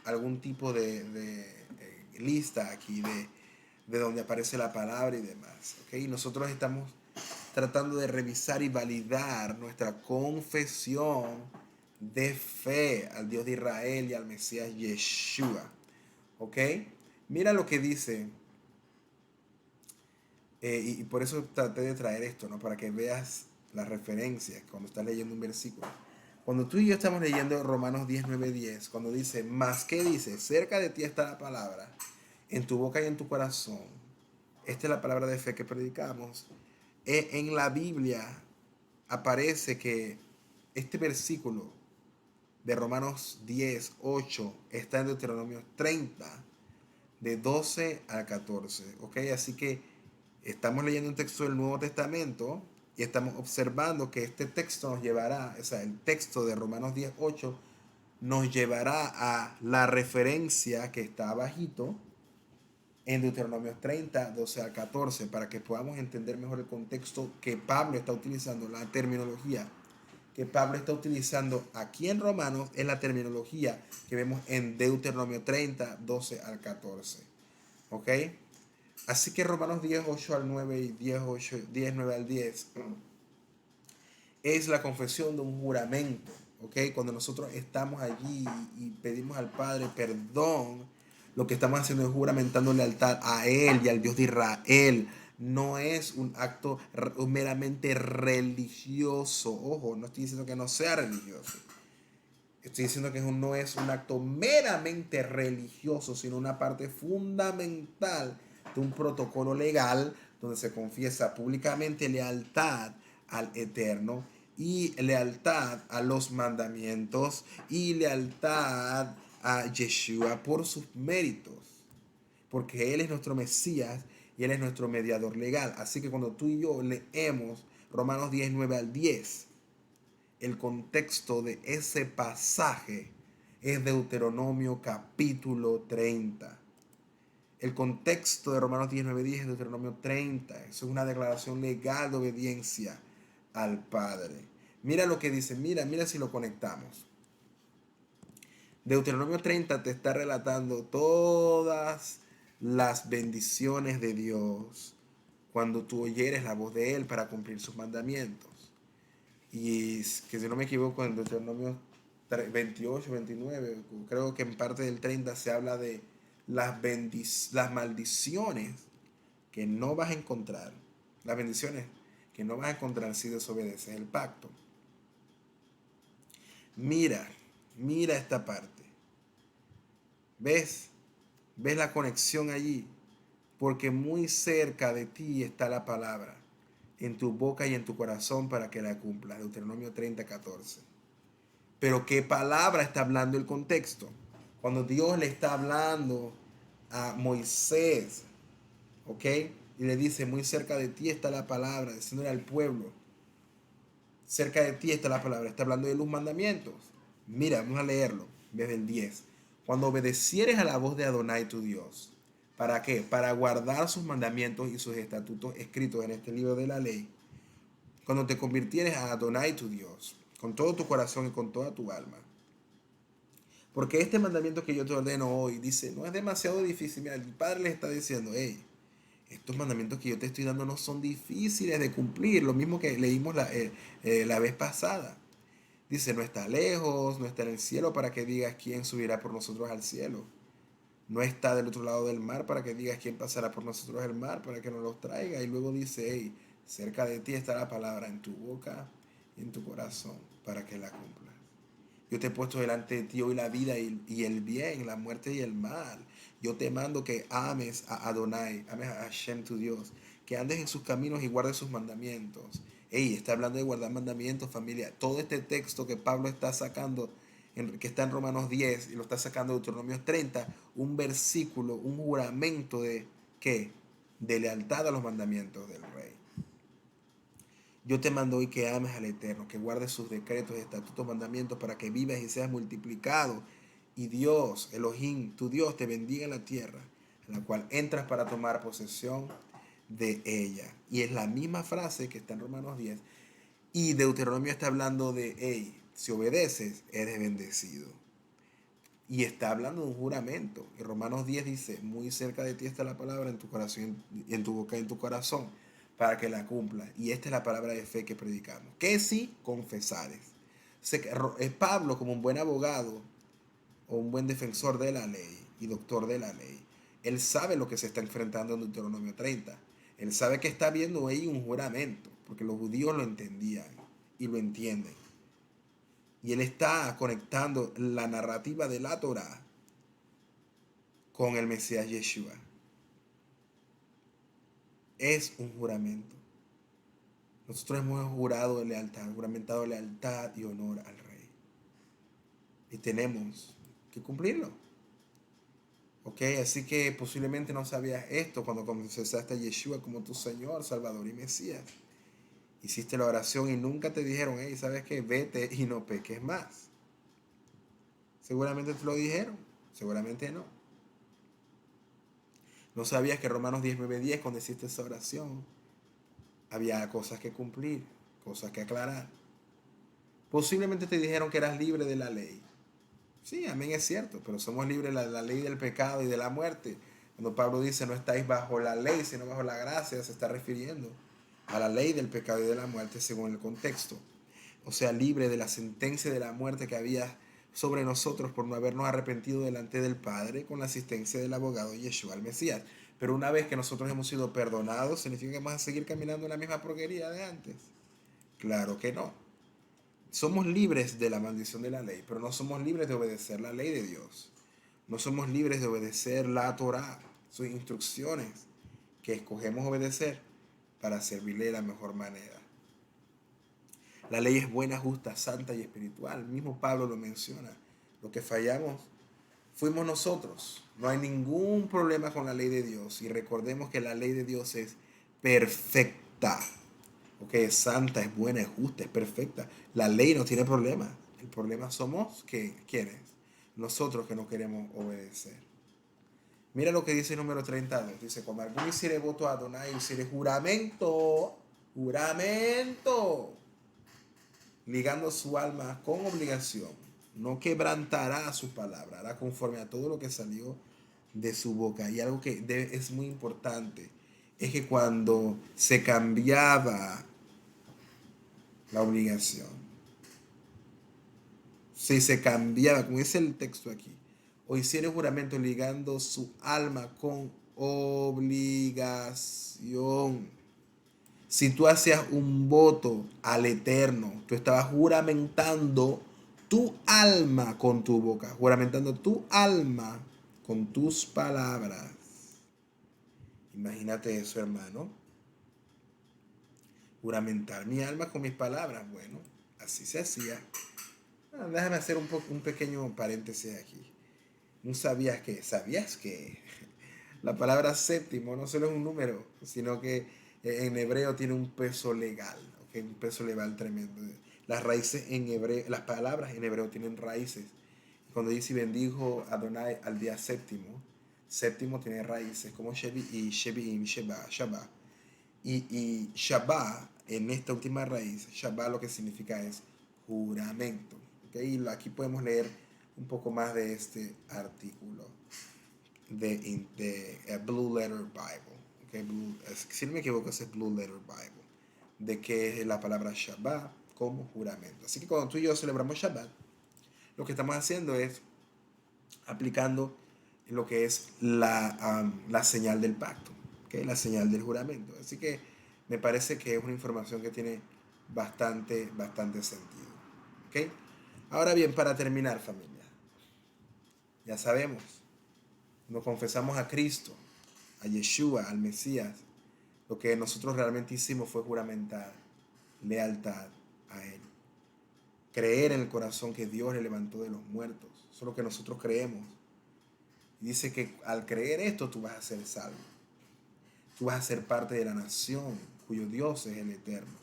algún tipo de lista aquí de donde aparece la palabra y demás. ¿Okay? Y nosotros estamos tratando de revisar y validar nuestra confesión de fe al Dios de Israel y al Mesías Yeshua. ¿Ok? Mira lo que dice, y por eso traté de traer esto, ¿no? Para que veas las referencias cuando estás leyendo un versículo. Cuando tú y yo estamos leyendo Romanos 10, 9, 10, cuando dice, más que dice, cerca de ti está la palabra, en tu boca y en tu corazón. Esta es la palabra de fe que predicamos. En la Biblia aparece que este versículo de Romanos 10, 8 está en Deuteronomio 30, de 12 al 14. ¿Ok? Así que estamos leyendo un texto del Nuevo Testamento y estamos observando que este texto nos llevará, o sea, el texto de Romanos 10, 8 nos llevará a la referencia que está abajito en Deuteronomio 30, 12 al 14, para que podamos entender mejor el contexto que Pablo está utilizando, la terminología que Pablo está utilizando aquí en Romanos es la terminología que vemos en Deuteronomio 30, 12 al 14. ¿Ok? Así que Romanos 10, 8 al 9 y 10, 8, 10, 9 al 10 es la confesión de un juramento. ¿Ok? Cuando nosotros estamos allí y pedimos al Padre perdón, lo que estamos haciendo es juramentando lealtad a Él y al Dios de Israel. No es un acto meramente religioso. Ojo, no estoy diciendo que no sea religioso. Estoy diciendo que no es un acto meramente religioso, sino una parte fundamental de un protocolo legal donde se confiesa públicamente lealtad al Eterno y lealtad a los mandamientos y lealtad a Yeshua por sus méritos, porque Él es nuestro Mesías y Él es nuestro mediador legal. Así que cuando tú y yo leemos Romanos 10, 9 al 10, el contexto de ese pasaje es Deuteronomio capítulo 30. El contexto de Romanos 19, 10 es Deuteronomio 30. Eso es una declaración legal de obediencia al Padre. Mira lo que dice, mira si lo conectamos. Deuteronomio 30 te está relatando todas las bendiciones de Dios cuando tú oyeres la voz de Él para cumplir sus mandamientos. Y que si no me equivoco, en Deuteronomio 28, 29, creo que en parte del 30 se habla de las maldiciones que no vas a encontrar. Las bendiciones que no vas a encontrar si desobedeces el pacto. Mira, mira esta parte. ¿Ves? ¿Ves la conexión allí? Porque muy cerca de ti está la palabra, en tu boca y en tu corazón para que la cumplas. Deuteronomio 30, 14. Pero ¿qué palabra está hablando el contexto? Cuando Dios le está hablando a Moisés, ¿ok? Y le dice, muy cerca de ti está la palabra, diciéndole al pueblo, cerca de ti está la palabra, está hablando de los mandamientos. Mira, vamos a leerlo desde el 10. Cuando obedecieres a la voz de Adonai tu Dios, ¿para qué? Para guardar sus mandamientos y sus estatutos escritos en este libro de la ley. Cuando te convirtieres a Adonai tu Dios, con todo tu corazón y con toda tu alma. Porque este mandamiento que yo te ordeno hoy, dice, no es demasiado difícil. Mira, el Padre le está diciendo, hey, estos mandamientos que yo te estoy dando no son difíciles de cumplir. Lo mismo que leímos la vez pasada. Dice, no está lejos, no está en el cielo para que digas quién subirá por nosotros al cielo. No está del otro lado del mar para que digas quién pasará por nosotros el mar para que nos los traiga. Y luego dice, hey, cerca de ti está la palabra en tu boca y en tu corazón para que la cumplas. Yo te he puesto delante de ti hoy la vida y el bien, la muerte y el mal. Yo te mando que ames a Adonai, ames a Hashem tu Dios, que andes en sus caminos y guardes sus mandamientos. Ey, está hablando de guardar mandamientos, familia. Todo este texto que Pablo está sacando, que está en Romanos 10 y lo está sacando de Deuteronomio 30, un versículo, un juramento de ¿qué? De lealtad a los mandamientos del rey. Yo te mando hoy que ames al Eterno, que guardes sus decretos, estatutos, mandamientos para que vivas y seas multiplicado. Y Dios, Elohim, tu Dios, te bendiga en la tierra, en la cual entras para tomar posesión de ella. Y es la misma frase que está en Romanos 10. Y Deuteronomio está hablando de, hey, Si obedeces, eres bendecido. Y está hablando de un juramento. En Romanos 10 dice, muy cerca de ti está la palabra en tu corazón, en tu boca y en tu corazón, para que la cumpla. Y esta es la palabra de fe que predicamos. Que si confesares. Pablo, como un buen abogado o un buen defensor de la ley y doctor de la ley, él sabe lo que se está enfrentando en Deuteronomio 30. Él sabe que está viendo ahí un juramento, porque los judíos lo entendían y lo entienden. Y él está conectando la narrativa de la Torá con el Mesías Yeshua. Es un juramento. Nosotros hemos jurado lealtad, juramentado lealtad y honor al Rey. Y tenemos que cumplirlo. ¿Ok? Así que posiblemente no sabías esto cuando confesaste a Yeshua como tu Señor, Salvador y Mesías. Hiciste la oración y nunca te dijeron, hey, ¿sabes qué? Vete y no peques más. Seguramente te lo dijeron, seguramente no. No sabías que Romanos 19:10, cuando hiciste esa oración, había cosas que cumplir, cosas que aclarar. Posiblemente te dijeron que eras libre de la ley. Sí, amén, es cierto, pero somos libres de la ley del pecado y de la muerte. Cuando Pablo dice no estáis bajo la ley, sino bajo la gracia, se está refiriendo a la ley del pecado y de la muerte según el contexto. O sea, libre de la sentencia de la muerte que había sobre nosotros por no habernos arrepentido delante del Padre con la asistencia del abogado Yeshua el Mesías. Pero una vez que nosotros hemos sido perdonados, ¿significa que vamos a seguir caminando en la misma porquería de antes? Claro que no. Somos libres de la maldición de la ley, pero no somos libres de obedecer la ley de Dios. No somos libres de obedecer la Torá, sus instrucciones que escogemos obedecer para servirle de la mejor manera. La ley es buena, justa, santa y espiritual. El mismo Pablo lo menciona. Lo que fallamos fuimos nosotros. No hay ningún problema con la ley de Dios. Y recordemos que la ley de Dios es perfecta. Ok, es santa, es buena, es justa, es perfecta. La ley no tiene problema. El problema somos ¿quiénes? Nosotros que no queremos obedecer. Mira lo que dice el número 32. Dice, cuando alguno hiciere voto a Adonai, hiciere juramento, juramento, ligando su alma con obligación, no quebrantará su palabra, hará conforme a todo lo que salió de su boca. Y algo que es muy importante es que cuando se cambiaba la obligación, si se cambiaba, como dice el texto aquí, o hiciera juramento ligando su alma con obligación. Si tú hacías un voto al Eterno, tú estabas juramentando tu alma con tu boca, juramentando tu alma con tus palabras. Imagínate eso, hermano. Juramentar mi alma con mis palabras. Bueno, así se hacía. Bueno, déjame hacer un pequeño paréntesis aquí. ¿No sabías que la palabra séptimo no solo es un número, sino que en hebreo tiene un peso legal, ¿okay? Un peso legal tremendo. Las raíces en hebreo, las palabras en hebreo tienen raíces. Cuando dice bendijo Adonai al día séptimo, séptimo tiene raíces como Shebi y Shebi Sheba, Shabbat. Y Shabbat, en esta última raíz, Shabbat lo que significa es juramento. ¿Okay? Y aquí podemos leer un poco más de este artículo de Blue Letter Bible. Okay, si no me equivoco, ese es Blue Letter Bible. De que es la palabra Shabbat como juramento. Así que cuando tú y yo celebramos Shabbat, lo que estamos haciendo es aplicando lo que es la señal del pacto, ¿okay? La señal del juramento. Así que me parece que es una información que tiene bastante sentido. ¿Okay? Ahora bien, para terminar, familia, ya sabemos, nos confesamos a Cristo, a Yeshua, al Mesías. Lo que nosotros realmente hicimos fue juramentar lealtad a Él. Creer en el corazón que Dios le levantó de los muertos. Eso es lo que nosotros creemos. Y dice que al creer esto tú vas a ser salvo. Tú vas a ser parte de la nación cuyo Dios es el eterno.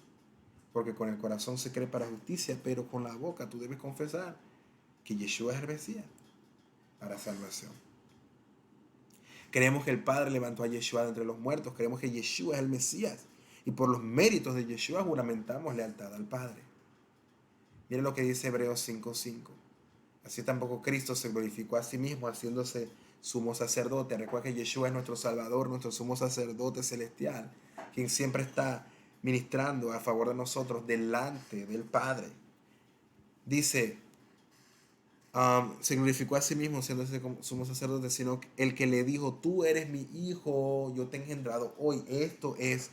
Porque con el corazón se cree para justicia, pero con la boca tú debes confesar que Yeshua es el Mesías para salvación. Creemos que el Padre levantó a Yeshua de entre los muertos. Creemos que Yeshua es el Mesías. Y por los méritos de Yeshua juramentamos lealtad al Padre. Miren lo que dice Hebreos 5:5. Así tampoco Cristo se glorificó a sí mismo haciéndose sumo sacerdote. Recuerda que Yeshua es nuestro Salvador, nuestro sumo sacerdote celestial, quien siempre está ministrando a favor de nosotros delante del Padre. Dice, se glorificó a sí mismo haciéndose sumo sacerdote, sino el que le dijo, tú eres mi hijo, yo te he engendrado hoy. Esto es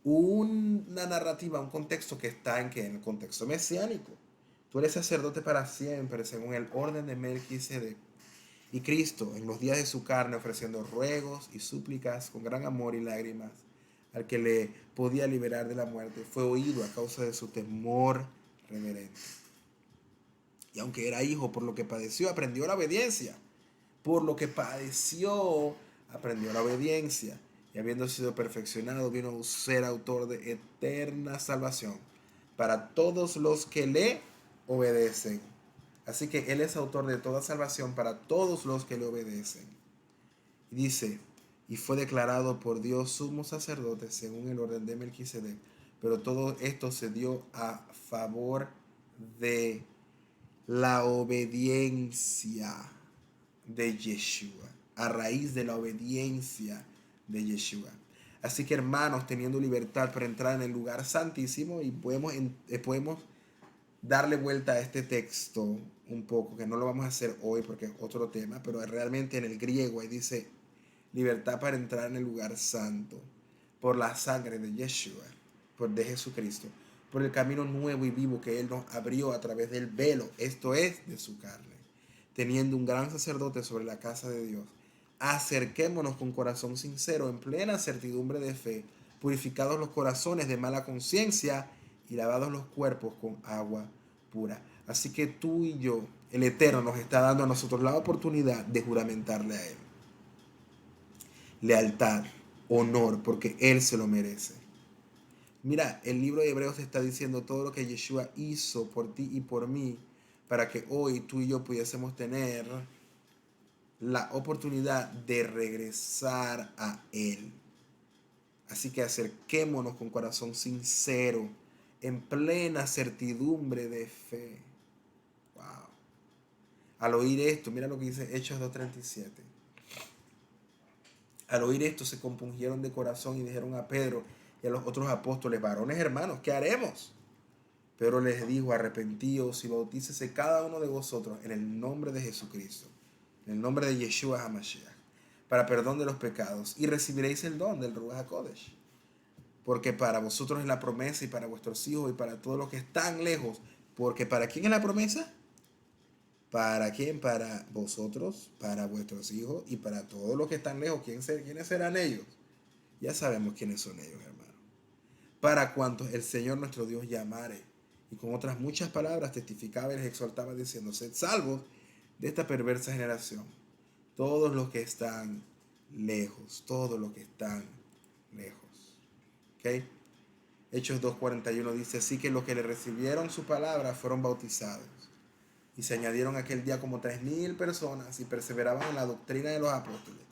una narrativa, un contexto que está en el contexto mesiánico. Tú eres sacerdote para siempre, según el orden de Melquisedec. Y Cristo, en los días de su carne, ofreciendo ruegos y súplicas con gran amor y lágrimas, al que le podía liberar de la muerte, fue oído a causa de su temor reverente. Y aunque era hijo, por lo que padeció, aprendió la obediencia. Por lo que padeció, aprendió la obediencia. Y habiendo sido perfeccionado, vino a ser autor de eterna salvación para todos los que le obedecen. Así que Él es autor de toda salvación para todos los que le obedecen. Y dice, y fue declarado por Dios sumo sacerdote según el orden de Melquisedec. Pero todo esto se dio a favor de la obediencia de Yeshua, a raíz de la obediencia de Yeshua. Así que hermanos, teniendo libertad para entrar en el lugar santísimo, y podemos darle vuelta a este texto un poco, que no lo vamos a hacer hoy porque es otro tema, pero realmente en el griego ahí dice libertad para entrar en el lugar santo por la sangre de Yeshua, de Jesucristo, por el camino nuevo y vivo que Él nos abrió a través del velo, esto es, de su carne, teniendo un gran sacerdote sobre la casa de Dios. Acerquémonos con corazón sincero, en plena certidumbre de fe, purificados los corazones de mala conciencia y lavados los cuerpos con agua pura. Así que tú y yo, el Eterno nos está dando a nosotros la oportunidad de juramentarle a Él. Lealtad, honor, porque Él se lo merece. Mira, el libro de Hebreos está diciendo todo lo que Yeshua hizo por ti y por mí, para que hoy tú y yo pudiésemos tener la oportunidad de regresar a Él. Así que acerquémonos con corazón sincero, en plena certidumbre de fe. Wow. Al oír esto, mira lo que dice Hechos 2:37. Al oír esto se compungieron de corazón y dijeron a Pedro y a los otros apóstoles, varones hermanos, ¿qué haremos? Pedro les dijo, arrepentíos y bautícese cada uno de vosotros en el nombre de Jesucristo, en el nombre de Yeshua HaMashiach, para perdón de los pecados, y recibiréis el don del Ruach HaKodesh. Porque para vosotros es la promesa y para vuestros hijos y para todos los que están lejos. Porque ¿para quién es la promesa? ¿Para quién? Para vosotros, para vuestros hijos y para todos los que están lejos. ¿Quiénes serán ellos? Ya sabemos quiénes son ellos, hermano. Para cuantos el Señor nuestro Dios llamare. Y con otras muchas palabras testificaba y les exhortaba diciendo, sed salvos de esta perversa generación. Todos los que están lejos, todos los que están lejos. ¿Ok? Hechos 2:41 dice, así que los que le recibieron su palabra fueron bautizados. Y se añadieron aquel día como 3,000 personas y perseveraban en la doctrina de los apóstoles.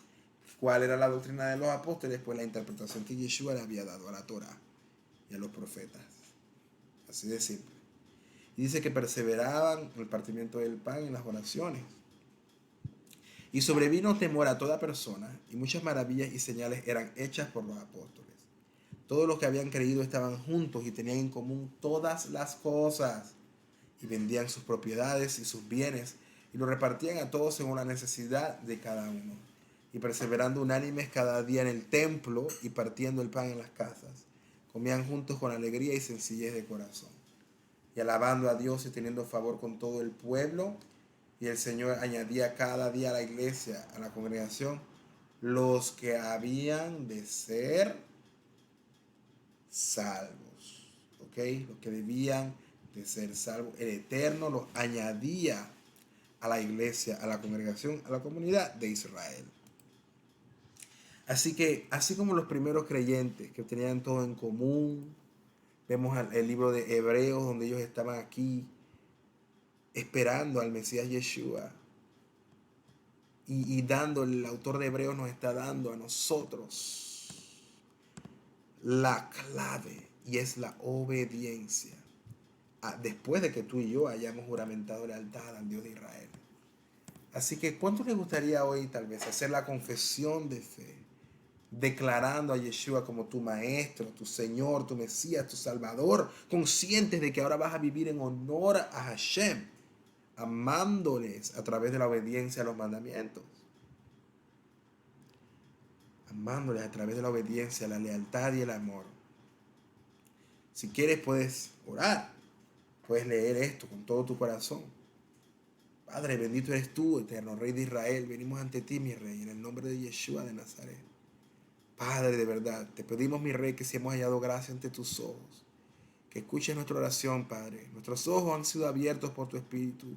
¿Cuál era la doctrina de los apóstoles? Pues la interpretación que Yeshua le había dado a la Torah y a los profetas. Así de simple. Y dice que perseveraban en el partimiento del pan y en las oraciones. Y sobrevino temor a toda persona, y muchas maravillas y señales eran hechas por los apóstoles. Todos los que habían creído estaban juntos y tenían en común todas las cosas, y vendían sus propiedades y sus bienes, y lo repartían a todos según la necesidad de cada uno. Y perseverando unánimes cada día en el templo y partiendo el pan en las casas, comían juntos con alegría y sencillez de corazón, y alabando a Dios y teniendo favor con todo el pueblo. Y el Señor añadía cada día a la iglesia, a la congregación, los que habían de ser salvos. ¿Ok? Los que debían de ser salvos. El Eterno los añadía a la iglesia, a la congregación, a la comunidad de Israel. Así que, así como los primeros creyentes que tenían todo en común, vemos el libro de Hebreos donde ellos estaban aquí esperando al Mesías Yeshua. Y dándole, el autor de Hebreos nos está dando a nosotros la clave, y es la obediencia. después de que tú y yo hayamos juramentado lealtad al Dios de Israel. Así que, ¿cuánto les gustaría hoy tal vez hacer la confesión de fe, declarando a Yeshua como tu maestro, tu Señor, tu Mesías, tu Salvador, conscientes de que ahora vas a vivir en honor a Hashem, amándoles a través de la obediencia a los mandamientos? Amándoles a través de la obediencia, la lealtad y el amor. Si quieres puedes orar, puedes leer esto con todo tu corazón. Padre, bendito eres tú, eterno Rey de Israel. Venimos ante ti, mi Rey, en el nombre de Yeshua de Nazaret. Padre, de verdad, te pedimos, mi Rey, que si hemos hallado gracia ante tus ojos, que escuches nuestra oración, Padre. Nuestros ojos han sido abiertos por tu Espíritu,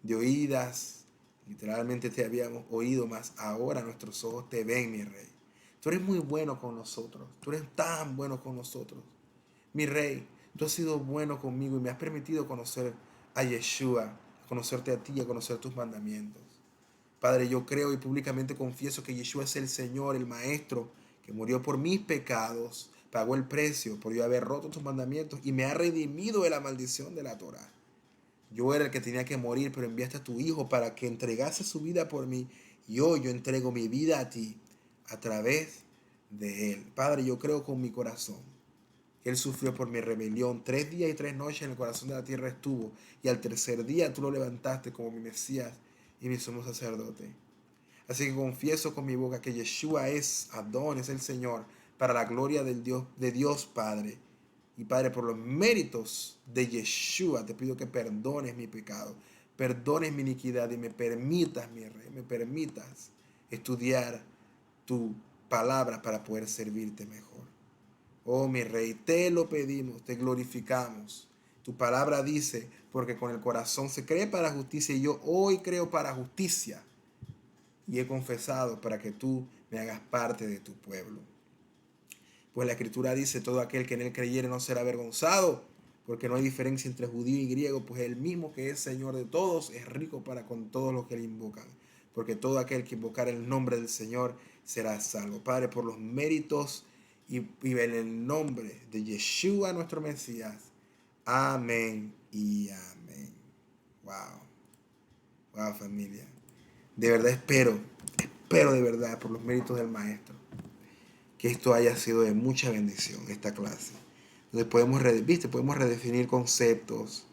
de oídas. Literalmente te habíamos oído, mas ahora nuestros ojos te ven, mi Rey. Tú eres muy bueno con nosotros. Tú eres tan bueno con nosotros. Mi Rey, tú has sido bueno conmigo y me has permitido conocer a Yeshua, a conocerte a ti, a conocer tus mandamientos. Padre, yo creo y públicamente confieso que Yeshua es el Señor, el Maestro, que murió por mis pecados, pagó el precio por yo haber roto tus mandamientos y me ha redimido de la maldición de la Torá. Yo era el que tenía que morir, pero enviaste a tu Hijo para que entregase su vida por mí. Y hoy yo entrego mi vida a ti a través de Él. Padre, yo creo con mi corazón que Él sufrió por mi rebelión. 3 días y 3 noches en el corazón de la tierra estuvo. Y al tercer día tú lo levantaste como mi Mesías y mi sumo sacerdote. Así que confieso con mi boca que Yeshua es Adón, es el Señor, para la gloria de Dios Padre. Y Padre, por los méritos de Yeshua, te pido que perdones mi pecado, perdones mi iniquidad y me permitas, mi Rey, me permitas estudiar tu palabra para poder servirte mejor. Oh, mi Rey, te lo pedimos, te glorificamos. Tu palabra dice, porque con el corazón se cree para justicia y yo hoy creo para justicia. Y he confesado para que tú me hagas parte de tu pueblo. Pues la Escritura dice, todo aquel que en él creyere no será avergonzado, porque no hay diferencia entre judío y griego, pues el mismo que es Señor de todos es rico para con todos los que le invocan. Porque todo aquel que invocar el nombre del Señor será salvo. Padre, por los méritos y en el nombre de Yeshua, nuestro Mesías. Amén y amén. Wow. Wow, familia. De verdad espero de verdad por los méritos del Maestro, que esto haya sido de mucha bendición, esta clase. Donde podemos redefinir conceptos,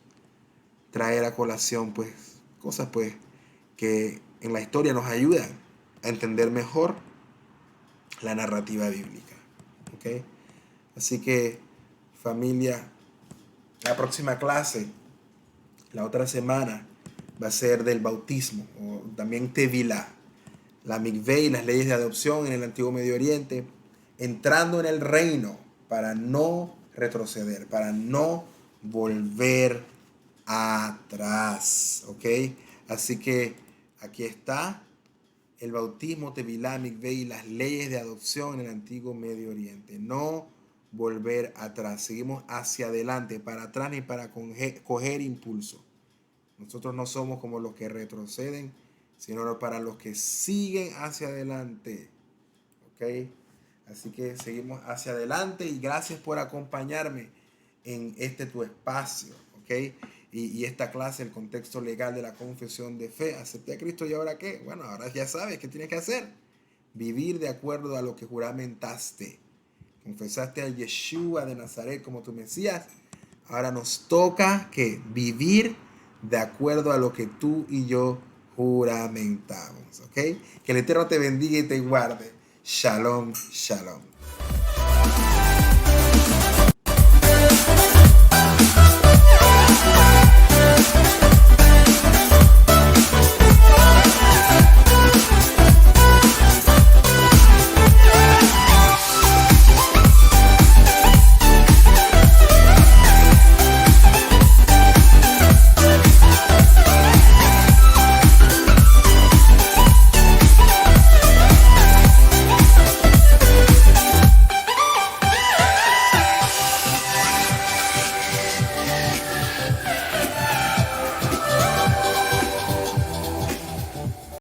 traer a colación, pues, cosas, pues, que en la historia nos ayudan a entender mejor la narrativa bíblica. ¿Ok? Así que, familia, la próxima clase, la otra semana, va a ser del bautismo, o también Tevilá, la mikvé y las leyes de adopción en el Antiguo Medio Oriente, entrando en el reino para no retroceder, para no volver atrás, ¿ok? Así que aquí está el bautismo, Tevilá, mikvé y las leyes de adopción en el Antiguo Medio Oriente. No volver atrás, seguimos hacia adelante, para atrás ni para coger impulso. Nosotros no somos como los que retroceden, sino para los que siguen hacia adelante. ¿Ok? Así que seguimos hacia adelante y gracias por acompañarme en este tu espacio. ¿Ok? Y esta clase, el contexto legal de la confesión de fe. Acepté a Cristo y ahora qué? Bueno, ahora ya sabes qué tienes que hacer. Vivir de acuerdo a lo que juramentaste. Confesaste a Yeshua de Nazaret como tu Mesías. Ahora nos toca que vivir de acuerdo a lo que tú y yo juramentamos, ¿ok? Que el Eterno te bendiga y te guarde. Shalom, shalom.